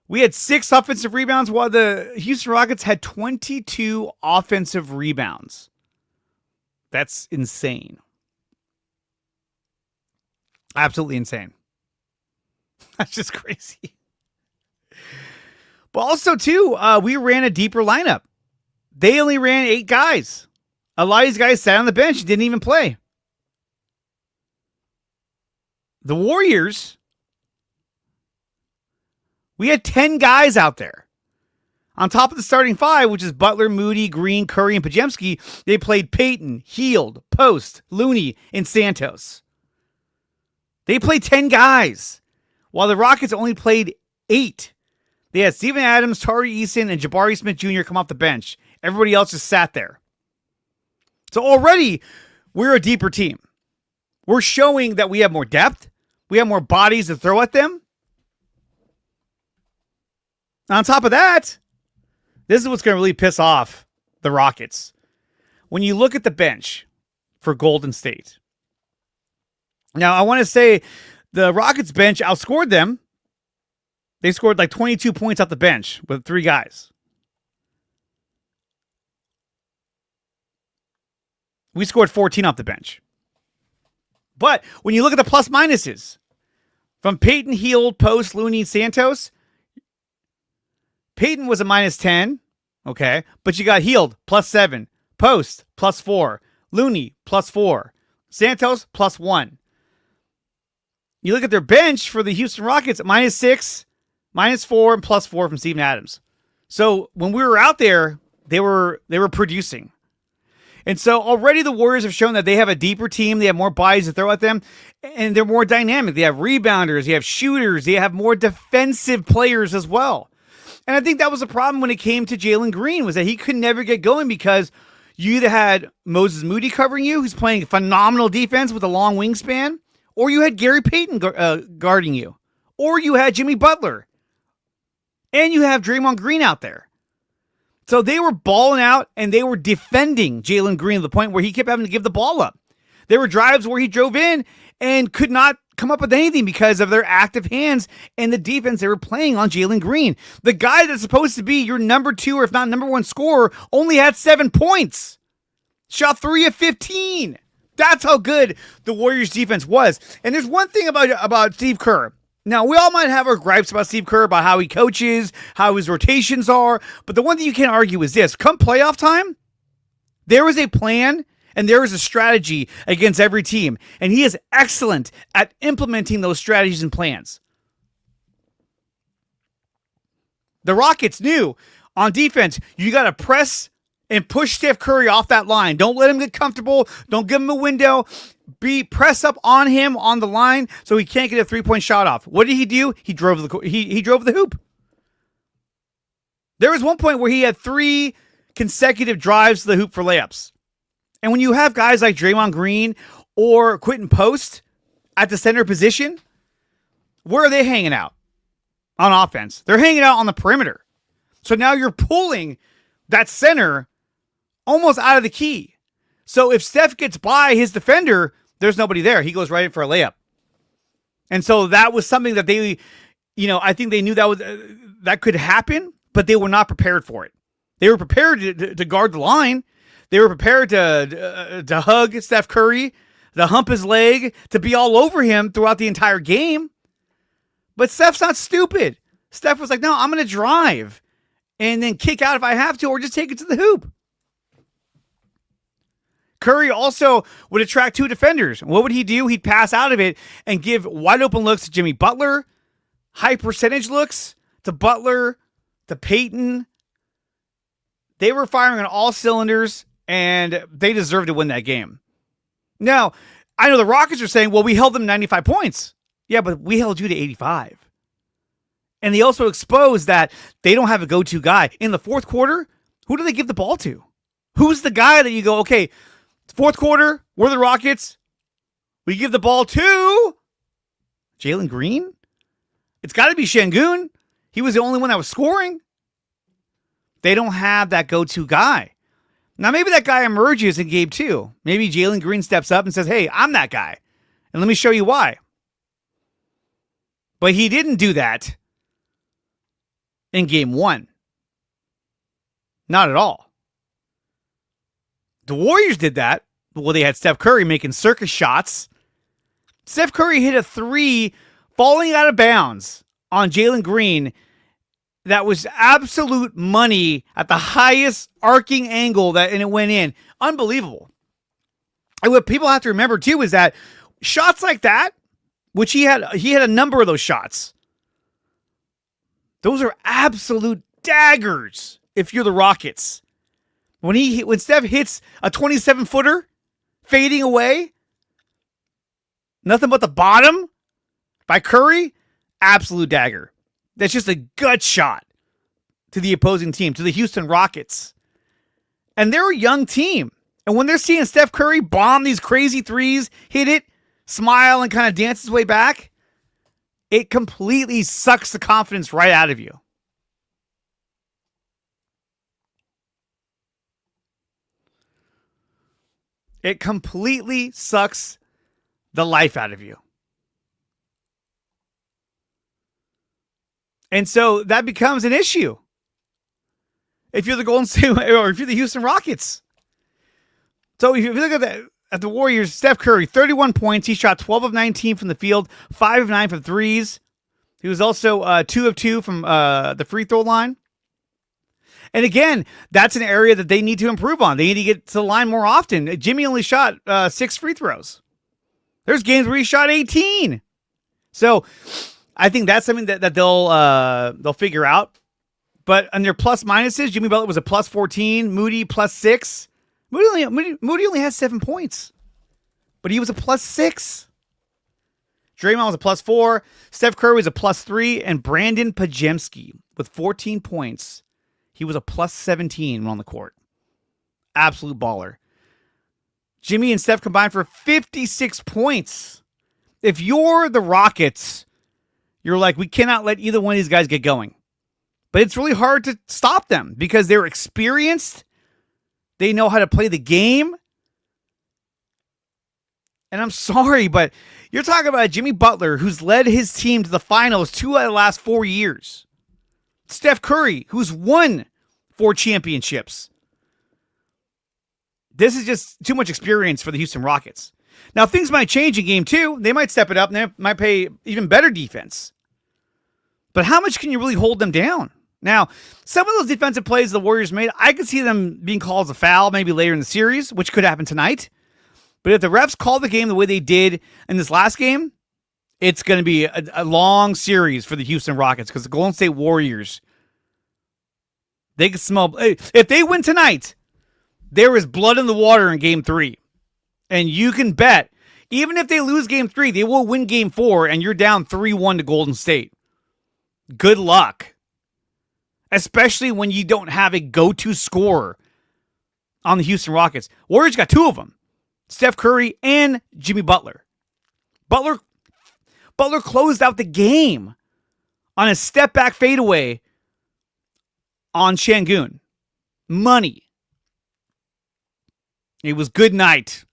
We had 6 offensive rebounds while the Houston Rockets had 22 offensive rebounds. That's insane. Absolutely insane. That's just crazy. But also, too, we ran a deeper lineup. They only ran 8 guys. A lot of these guys sat on the bench and didn't even play. The Warriors, we had 10 guys out there. On top of the starting 5, which is Butler, Moody, Green, Curry, and Podziemski, they played Payton, Hield, Post, Looney, and Santos. They played 10 guys, while the Rockets only played 8. They had Steven Adams, Tari Eason, and Jabari Smith Jr. come off the bench. Everybody else just sat there. So already, we're a deeper team. We're showing that we have more depth. We have more bodies to throw at them. On top of that, this is what's going to really piss off the Rockets. When you look at the bench for Golden State. Now, I want to say the Rockets bench outscored them. They scored like 22 points off the bench with 3 guys. We scored 14 off the bench. But when you look at the plus minuses from Payton, Hield, Post, Looney, Santos, Payton was a -10, okay, but you got Hield +7, Post +4, Looney +4, Santos +1. You look at their bench for the Houston Rockets, -6, -4, and +4 from Steven Adams. So when we were out there, they were producing. And so already the Warriors have shown that they have a deeper team. They have more bodies to throw at them, and they're more dynamic. They have rebounders, they have shooters, they have more defensive players as well. And I think that was a problem when it came to Jalen Green, was that he could never get going because you either had Moses Moody covering you, who's playing phenomenal defense with a long wingspan, or you had Gary Payton guarding you, or you had Jimmy Butler, and you have Draymond Green out there. So they were balling out, and they were defending Jalen Green to the point where he kept having to give the ball up. There were drives where he drove in and could not come up with anything because of their active hands and the defense they were playing on Jalen Green. The guy that's supposed to be your number 2 or if not number 1 scorer only had 7 points. Shot 3 of 15. That's how good the Warriors defense was. And there's one thing about Steve Kerr. Now, we all might have our gripes about Steve Kerr, about how he coaches, how his rotations are, but the one thing you can't argue is this. Come playoff time, there is a plan and there is a strategy against every team, and he is excellent at implementing those strategies and plans. The Rockets knew on defense, you got to press and push Steph Curry off that line. Don't let him get comfortable. Don't give him a window. Press up on him on the line so he can't get a 3-point shot off. What did he do? He drove the hoop. There was one point where he had 3 consecutive drives to the hoop for layups. And when you have guys like Draymond Green or Quentin Post at the center position, where are they hanging out on offense? They're hanging out on the perimeter. So now you're pulling that center almost out of the key. So if Steph gets by his defender, there's nobody there. He goes right in for a layup. And so that was something that they, I think they knew that could happen, but they were not prepared for it. They were prepared to guard the line. They were prepared to hug Steph Curry, to hump his leg, to be all over him throughout the entire game. But Steph's not stupid. Steph was like, no, I'm going to drive and then kick out if I have to, or just take it to the hoop. Curry also would attract two defenders. What would he do? He'd pass out of it and give wide open looks to Jimmy Butler, high percentage looks to Butler, to Peyton. They were firing on all cylinders, and they deserved to win that game. Now, I know the Rockets are saying, well, we held them 95 points. Yeah, but we held you to 85. And they also exposed that they don't have a go-to guy. In the fourth quarter, who do they give the ball to? Who's the guy that you go, okay, fourth quarter, we're the Rockets. We give the ball to Jalen Green? It's got to be Şengün. He was the only one that was scoring. They don't have that go-to guy. Now, maybe that guy emerges in game 2. Maybe Jalen Green steps up and says, hey, I'm that guy. And let me show you why. But he didn't do that in game 1. Not at all. The Warriors did that. Well, they had Steph Curry making circus shots. Steph Curry hit a 3 falling out of bounds on Jalen Green that was absolute money at the highest arcing angle, and it went in. Unbelievable. And what people have to remember, too, is that shots like that, which he had a number of those shots. Those are absolute daggers if you're the Rockets. When Steph hits a 27-footer fading away, nothing but the bottom by Curry, absolute dagger. That's just a gut shot to the opposing team, to the Houston Rockets. And they're a young team. And when they're seeing Steph Curry bomb these crazy threes, hit it, smile, and kind of dance his way back, it completely sucks the confidence right out of you. It completely sucks the life out of you. And so that becomes an issue if you're the Golden State or if you're the Houston Rockets. So if you look at the Warriors, Steph Curry, 31 points. He shot 12 of 19 from the field, 5 of 9 from threes. He was also 2 of 2 from the free throw line. And again, that's an area that they need to improve on. They need to get to the line more often. Jimmy only shot 6 free throws. There's games where he shot 18. So I think that's something that they'll figure out. But on their plus minuses, Jimmy Butler was a plus 14, Moody plus 6. Moody only has 7 points, but he was a plus 6. Draymond was a plus 4. Steph Curry was a plus 3, and Brandon Pajemski with 14 points. He was a plus 17 when on the court. Absolute baller. Jimmy and Steph combined for 56 points. If you're the Rockets, you're like, we cannot let either one of these guys get going. But it's really hard to stop them because they're experienced. They know how to play the game. And I'm sorry, but you're talking about Jimmy Butler, who's led his team to the finals 2 out of the last 4 years. Steph Curry, who's won 4 championships. This is just too much experience for the Houston Rockets. Now, things might change in game 2. They might step it up and they might play even better defense. But how much can you really hold them down? Now, some of those defensive plays the Warriors made, I could see them being called as a foul maybe later in the series, which could happen tonight. But if the refs call the game the way they did in this last game, it's going to be a long series for the Houston Rockets because the Golden State Warriors, they can smell. If they win tonight, there is blood in the water in game 3. And you can bet, even if they lose game 3, they will win game 4 and you're down 3-1 to Golden State. Good luck. Especially when you don't have a go-to scorer on the Houston Rockets. Warriors got 2 of them. Steph Curry and Jimmy Butler. Butler closed out the game on a step-back fadeaway on Şengün. Money. It was good night.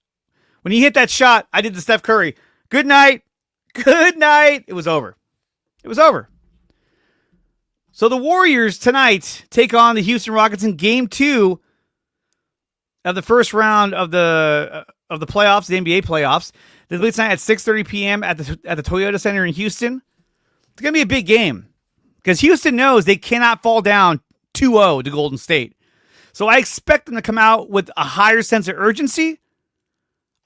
When he hit that shot, I did the Steph Curry. Good night. Good night. It was over. It was over. So the Warriors tonight take on the Houston Rockets in Game 2 of the first round of the playoffs, the NBA playoffs. This will be tonight at 6:30 p.m. at the Toyota Center in Houston. It's going to be a big game because Houston knows they cannot fall down 2-0 to Golden State. So I expect them to come out with a higher sense of urgency.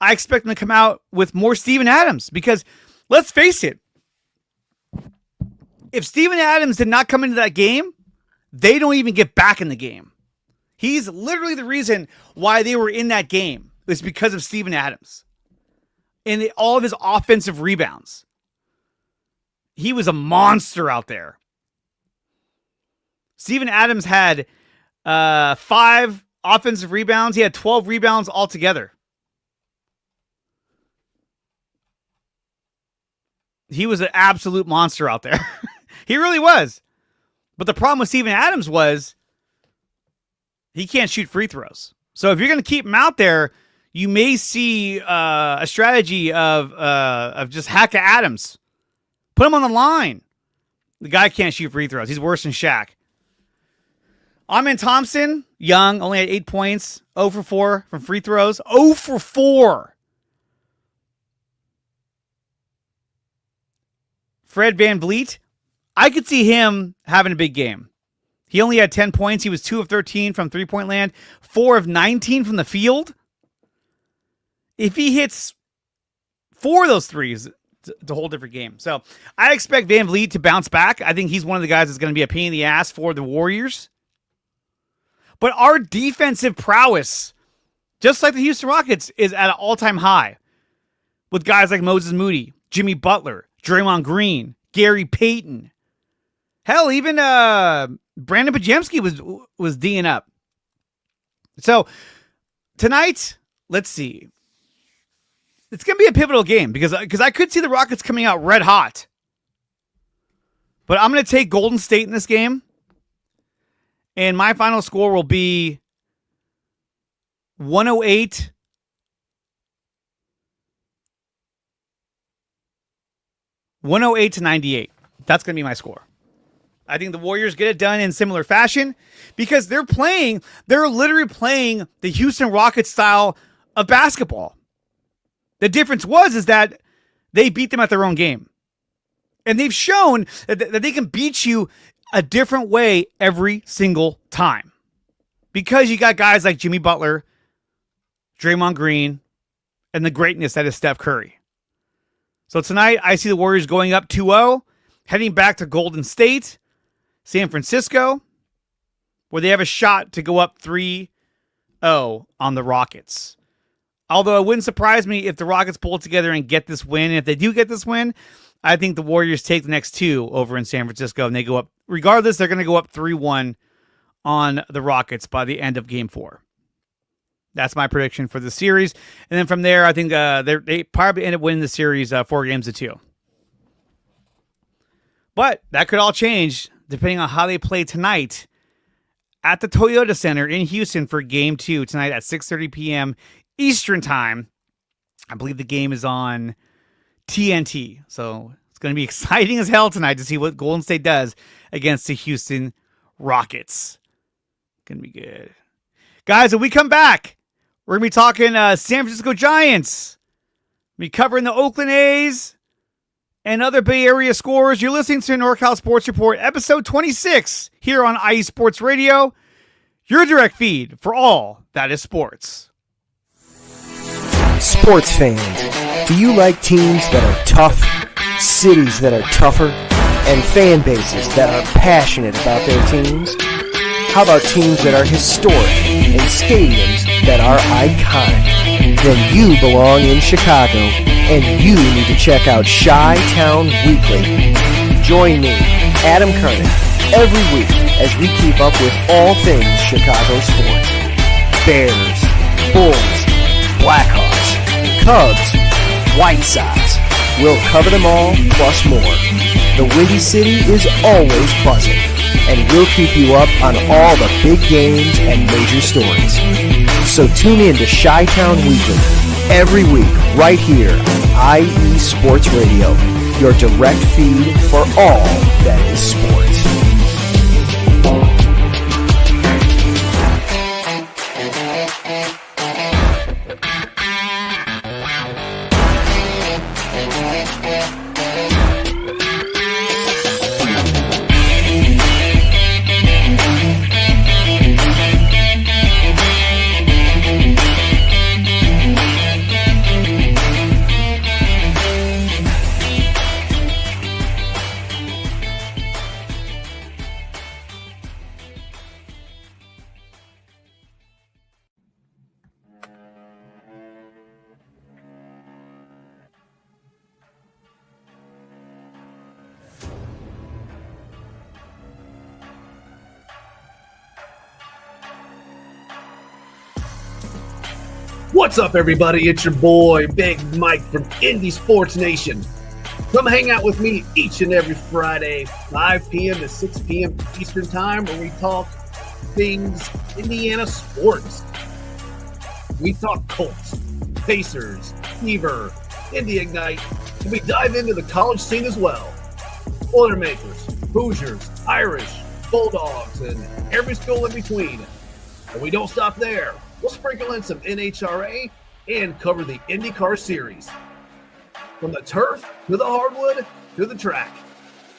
I expect them to come out with more Steven Adams because let's face it, if Steven Adams did not come into that game, they don't even get back in the game. He's literally the reason why they were in that game. It's because of Steven Adams and all of his offensive rebounds. He was a monster out there. Steven Adams had 5 offensive rebounds. He had 12 rebounds altogether. He was an absolute monster out there. He really was. But the problem with Steven Adams was he can't shoot free throws. So if you're going to keep him out there, you may see a strategy of just hack at Adams. Put him on the line. The guy can't shoot free throws. He's worse than Shaq. Amen Thompson, young, only had 8 points, 0 for 4 from free throws. 0 for 4. Fred VanVleet, I could see him having a big game. He only had 10 points. He was 2 of 13 from three-point land, 4 of 19 from the field. If he hits 4 of those threes, it's a whole different game. So I expect VanVleet to bounce back. I think he's one of the guys that's going to be a pain in the ass for the Warriors. But our defensive prowess, just like the Houston Rockets, is at an all-time high with guys like Moses Moody, Jimmy Butler, Draymond Green, Gary Payton. Hell, even Brandon Podziemski was D'ing up. So tonight, let's see. It's going to be a pivotal game because I could see the Rockets coming out red hot. But I'm going to take Golden State in this game. And my final score will be 108 to 98. That's going to be my score. I think the Warriors get it done in similar fashion because they're literally playing the Houston Rockets style of basketball. The difference is that they beat them at their own game. And they've shown that they can beat you a different way every single time. Because you got guys like Jimmy Butler, Draymond Green, and the greatness that is Steph Curry. So tonight, I see the Warriors going up 2-0, heading back to Golden State, San Francisco, where they have a shot to go up 3-0 on the Rockets. Although it wouldn't surprise me if the Rockets pull it together and get this win. And if they do get this win, I think the Warriors take the next 2 over in San Francisco, and they go up. Regardless, they're going to go up 3-1 on the Rockets by the end of Game 4. That's my prediction for the series. And then from there, I think they probably end up winning the series 4-2. But that could all change depending on how they play tonight at the Toyota Center in Houston for Game 2 tonight at 6:30 p.m. Eastern Time. I believe the game is on TNT. So it's going to be exciting as hell tonight to see what Golden State does against the Houston Rockets. Going to be good. Guys, when we come back, we're going to be talking San Francisco Giants. We'll be covering the Oakland A's and other Bay Area scores. You're listening to NorCal Sports Report, episode 26, here on IE Sports Radio, your direct feed for all that is sports. Sports fans, do you like teams that are tough, cities that are tougher, and fan bases that are passionate about their teams? How about teams that are historic and stadiums that are iconic? Then you belong in Chicago, and you need to check out Chi-Town Weekly. Join me, Adam Kernan, every week as we keep up with all things Chicago sports. Bears, Bulls, Blackhawks, Cubs, White Sox. We'll cover them all, plus more. The Windy City is always buzzing. and we'll keep you up on all the big games and major stories. So tune in to Chi-Town Weekly every week right here on IE Sports Radio, your direct feed for all that is sports. What's up, everybody? It's your boy, Big Mike from Indie Sports Nation. Come hang out with me each and every Friday, 5 p.m. to 6 p.m. Eastern Time, where we talk things Indiana sports. We talk Colts, Pacers, Fever, Indy Ignite, and we dive into the college scene as well. Boilermakers, Hoosiers, Irish, Bulldogs, and every school in between. But we don't stop there. We'll sprinkle in some NHRA and cover the IndyCar series. From the turf to the hardwood to the track,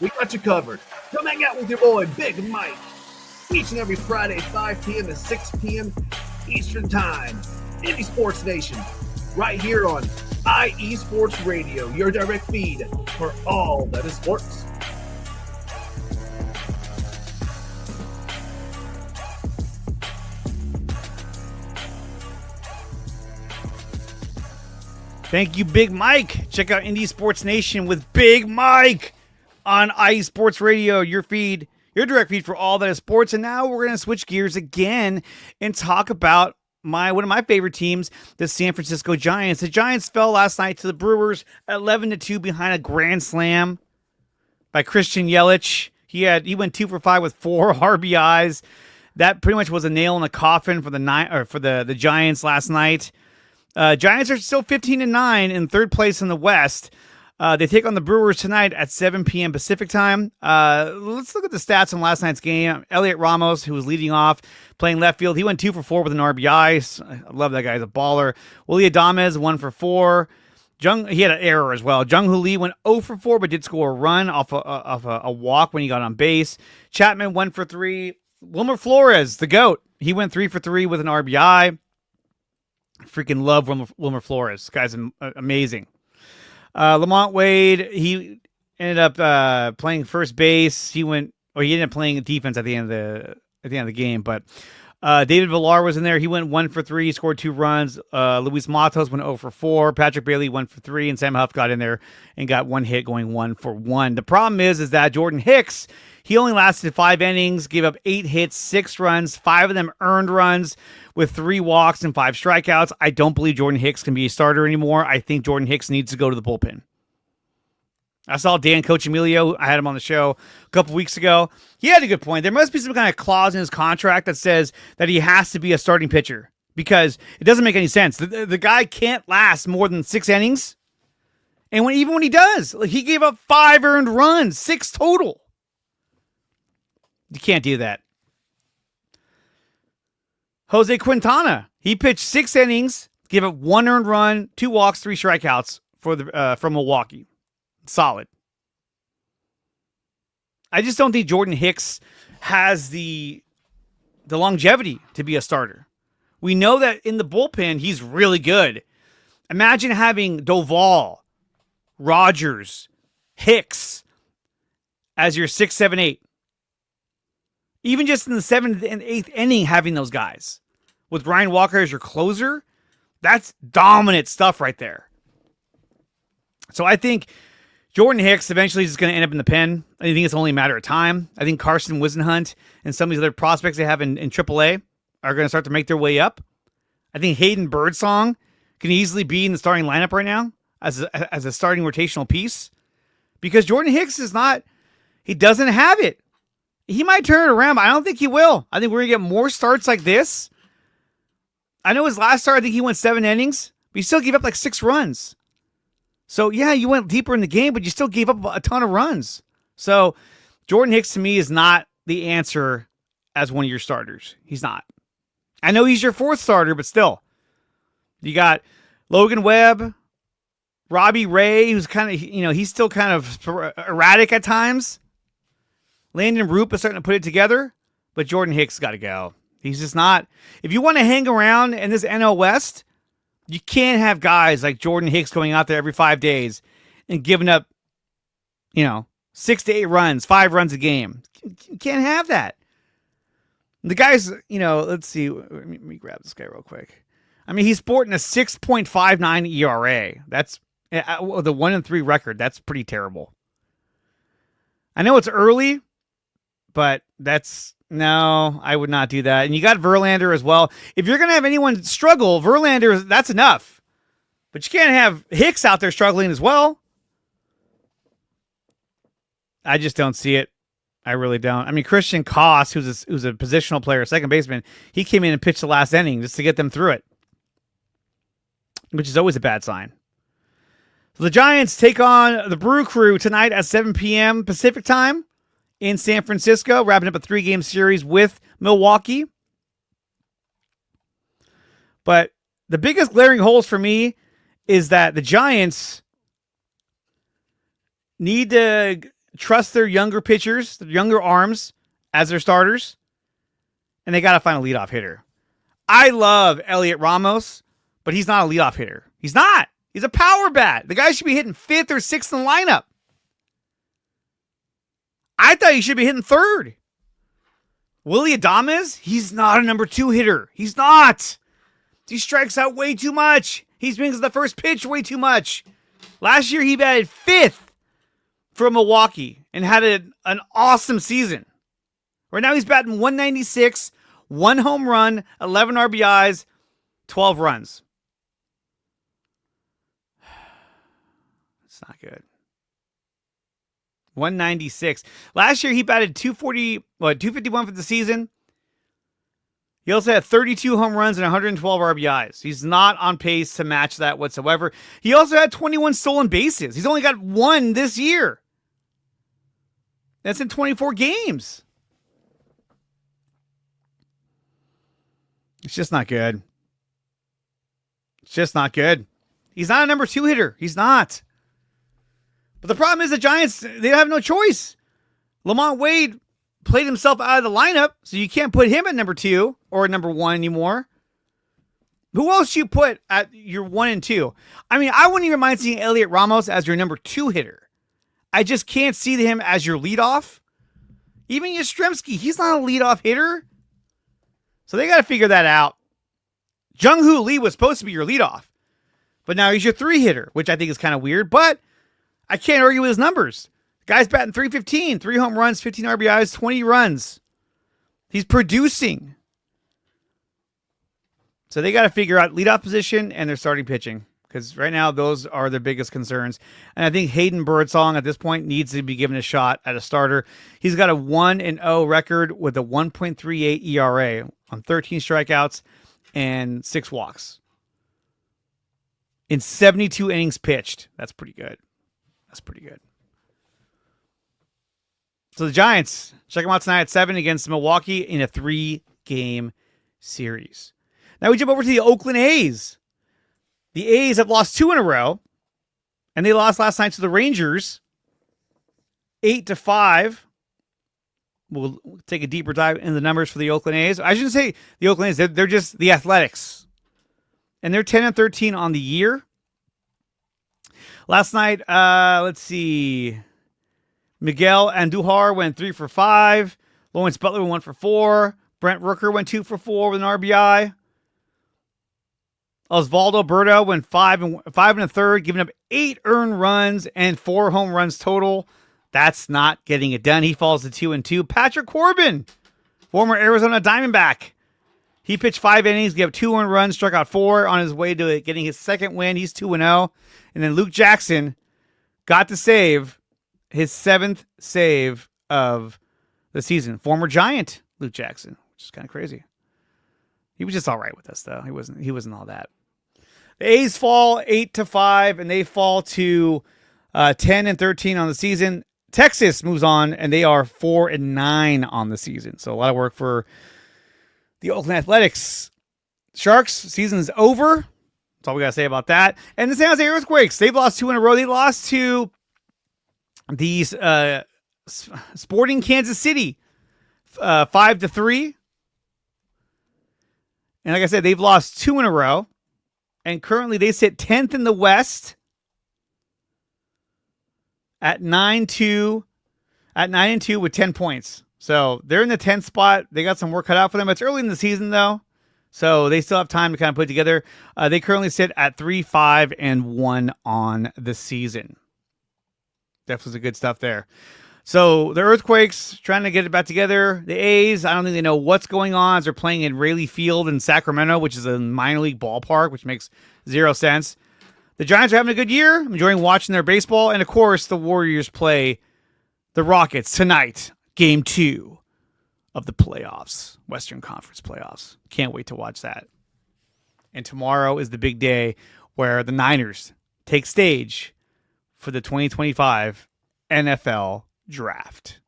we got you covered. Come hang out with your boy, Big Mike, each and every Friday, 5 p.m. to 6 p.m. Eastern Time. Indie Sports Nation, right here on IE Sports Radio, your direct feed for all that is sports. Thank you, Big Mike. Check out Indie Sports Nation with Big Mike on IE Sports Radio, your feed, your direct feed for all that is sports. And now we're going to switch gears again and talk about one of my favorite teams, the San Francisco Giants. The Giants fell last night to the Brewers 11-2 behind a grand slam by Christian Yelich. He went 2 for 5 with 4 RBIs. That pretty much was a nail in the coffin for the Giants last night. Giants are still 15-9 in third place in the West. They take on the Brewers tonight at 7 p.m. Pacific time. Let's look at the stats from last night's game. Elliot Ramos, who was leading off, playing left field, he went 2 for 4 with an RBI. I love that guy. He's a baller. Willie Adames, 1 for 4. He had an error as well. Jung Hoo Lee went 0 for 4, but did score a run off a walk when he got on base. Chapman, 1 for 3. Wilmer Flores, the GOAT, he went 3 for 3 with an RBI. Freaking love Wilmer Flores. This guy's amazing. Lamont Wade, he ended up playing first base. He ended up playing defense at the end of the game. But David Villar was in there. He went 1 for 3, scored 2 runs. Luis Matos went 0 for 4. Patrick Bailey 1 for 3, and Sam Huff got in there and got 1 hit, going 1 for 1. The problem is that Jordan Hicks, he only lasted 5 innings, gave up 8 hits, 6 runs, 5 of them earned runs with 3 walks and 5 strikeouts. I don't believe Jordan Hicks can be a starter anymore. I think Jordan Hicks needs to go to the bullpen. I saw Dan Coach Emilio. I had him on the show a couple weeks ago. He had a good point. There must be some kind of clause in his contract that says that he has to be a starting pitcher, because it doesn't make any sense. The guy can't last more than 6 innings. And even when he does, he gave up 5 earned runs, 6 total. You can't do that. Jose Quintana, he pitched 6 innings, gave up 1 earned run, 2 walks, 3 strikeouts from Milwaukee. Solid. I just don't think Jordan Hicks has the longevity to be a starter. We know that in the bullpen, he's really good. Imagine having Doval, Rogers, Hicks as your 6, 7, 8. Even just in the 7th and 8th inning, having those guys with Ryan Walker as your closer, that's dominant stuff right there. So I think Jordan Hicks eventually is going to end up in the pen. I think it's only a matter of time. I think Carson Wisenhunt and some of these other prospects they have in AAA are going to start to make their way up. I think Hayden Birdsong can easily be in the starting lineup right now as a starting rotational piece, because Jordan Hicks he doesn't have it. he might turn it around, but I don't think he will. I think we're going to get more starts like this. I know his last start, I think he went 7 innings, but he still gave up like 6 runs. So, yeah, you went deeper in the game, but you still gave up a ton of runs. So, Jordan Hicks, to me, is not the answer as one of your starters. He's not. I know he's your 4th starter, but still. You got Logan Webb, Robbie Ray, who's kind of, he's still kind of erratic at times. Landon Roop is starting to put it together, but Jordan Hicks got to go. He's just not. If you want to hang around in this NL West, you can't have guys like Jordan Hicks going out there every 5 days and giving up, 6 to 8 runs, 5 runs a game. You can't have that. The guy's, let's see. Let me grab this guy real quick. I mean, he's sporting a 6.59 ERA. That's the 1-3 record. That's pretty terrible. I know it's early, but no, I would not do that. And you got Verlander as well. If you're going to have anyone struggle, Verlander, that's enough. But you can't have Hicks out there struggling as well. I just don't see it. I really don't. I mean, Christian Koss, who's a positional player, second baseman, he came in and pitched the last inning just to get them through it, which is always a bad sign. So the Giants take on the Brew Crew tonight at 7 p.m. Pacific time in San Francisco, wrapping up a 3-game series with Milwaukee. But the biggest glaring holes for me is that the Giants need to trust their younger pitchers, their younger arms as their starters, and they got to find a leadoff hitter. I love Elliot Ramos, but he's not a leadoff hitter. He's not. He's a power bat. The guy should be hitting 5th or 6th in the lineup. I thought he should be hitting 3rd. Willie Adames, he's not a number 2 hitter. He's not. He strikes out way too much. He swings the first pitch way too much. Last year, he batted 5th for Milwaukee and had an awesome season. Right now, he's batting 196, 1 home run, 11 RBIs, 12 runs. It's not good. 196. Last year, he batted 251 for the season. He also had 32 home runs and 112 RBIs. He's not on pace to match that whatsoever. He also had 21 stolen bases. He's only got 1 this year. That's in 24 games. It's just not good. It's just not good. He's not a number 2 hitter. He's not. But the problem is the Giants, they have no choice. Lamont Wade played himself out of the lineup, so you can't put him at number 2 or number 1 anymore. Who else do you put at your 1 and 2? I mean, I wouldn't even mind seeing Elliot Ramos as your number 2 hitter. I just can't see him as your leadoff. Even Yastrzemski, he's not a leadoff hitter. So they got to figure that out. Jung-Hoo Lee was supposed to be your leadoff, but now he's your 3 hitter, which I think is kind of weird, but I can't argue with his numbers. The guy's batting .315, 3 home runs, 15 RBIs, 20 runs. He's producing. So they got to figure out leadoff position and their starting pitching, because right now those are their biggest concerns. And I think Hayden Birdsong at this point needs to be given a shot at a starter. He's got a 1-0 record with a 1.38 ERA on 13 strikeouts and 6 walks in 72 innings pitched. That's pretty good. That's pretty good. So the Giants, check them out tonight at 7 against Milwaukee in a 3-game series. Now we jump over to the Oakland A's. The A's have lost 2 in a row, and they lost last night to the Rangers 8-5. We'll take a deeper dive into the numbers for the Oakland A's. I shouldn't say the Oakland A's. They're just the Athletics. And they're 10-13 on the year. Last night, let's see. Miguel Andujar went 3 for 5. Lawrence Butler went 1 for 4. Brent Rooker went 2 for 4 with an RBI. Osvaldo Berto went 5 and a third, giving up 8 earned runs and 4 home runs total. That's not getting it done. He falls to 2-2. Patrick Corbin, former Arizona Diamondback. He pitched 5 innings, gave 2 earned runs, struck out 4 on his way to getting his second win. He's 2-0. And then Luke Jackson got to save his 7th save of this season. Former Giant Luke Jackson, which is kind of crazy. He was just all right with us, though. He wasn't all that. The A's fall 8-5, and they fall to 10-13 on the season. Texas moves on, and they are 4-9 on the season. So a lot of work for the Oakland Athletics. Sharks, season's over. That's all we got to say about that. And the San Jose Earthquakes, they've lost 2 in a row. They lost to these Sporting Kansas City 5-3. And like I said, they've lost 2 in a row. And currently they sit 10th in the West at 9-2 with 10 points. So they're in the 10th spot. They got some work cut out for them. It's early in the season, though. So they still have time to kind of put it together. They currently sit at 3-5-1 on the season. Definitely some good stuff there. So the Earthquakes trying to get it back together. The A's, I don't think they know what's going on as they're playing in Raleigh Field in Sacramento, which is a minor league ballpark, which makes zero sense. The Giants are having a good year. I'm enjoying watching their baseball. And, of course, the Warriors play the Rockets tonight, Game 2 of the playoffs, Western Conference playoffs. Can't wait to watch that. And tomorrow is the big day where the Niners take stage for the 2025 NFL Draft.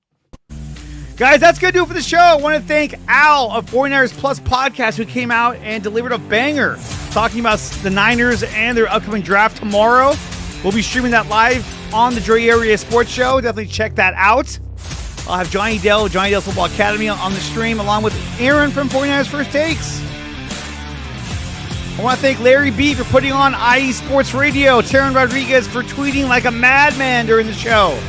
Guys, that's going to do it for the show. I want to thank Al of 49ers Plus Podcast, who came out and delivered a banger talking about the Niners and their upcoming draft tomorrow. We'll be streaming that live on the Dre Area Sports Show. Definitely check that out. I'll have Johnny Dell Football Academy on the stream, along with Aaron from 49ers First Takes. I want to thank Larry B for putting on IE Sports Radio, Taryn Rodriguez for tweeting like a madman during the show.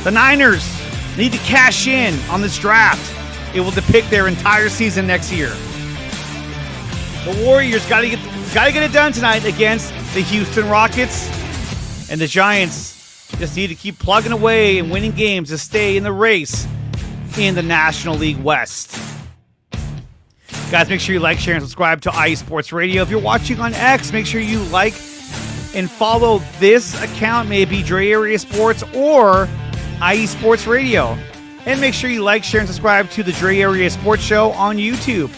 The Niners need to cash in on this draft. It will depict their entire season next year. The Warriors got to get it done tonight against the Houston Rockets. And the Giants just need to keep plugging away and winning games to stay in the race in the National League West. Guys, make sure you like, share, and subscribe to IE Sports Radio. If you're watching on X, make sure you like and follow this account, maybe Dre Area Sports or IE Sports Radio. And make sure you like, share, and subscribe to the Dre Area Sports Show on YouTube.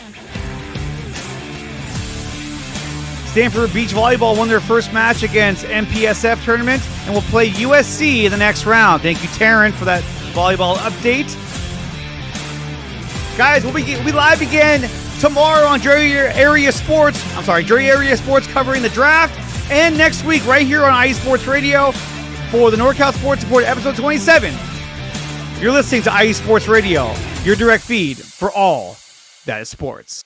Stanford Beach Volleyball won their first match against MPSF tournament and will play USC in the next round. Thank you, Taryn, for that volleyball update. Guys, we'll be live again tomorrow on Dre Area Sports. Dre Area Sports covering the draft. And next week, right here on IE Sports Radio for the NorCal Sports Report, episode 27. You're listening to IE Sports Radio, your direct feed for all that is sports.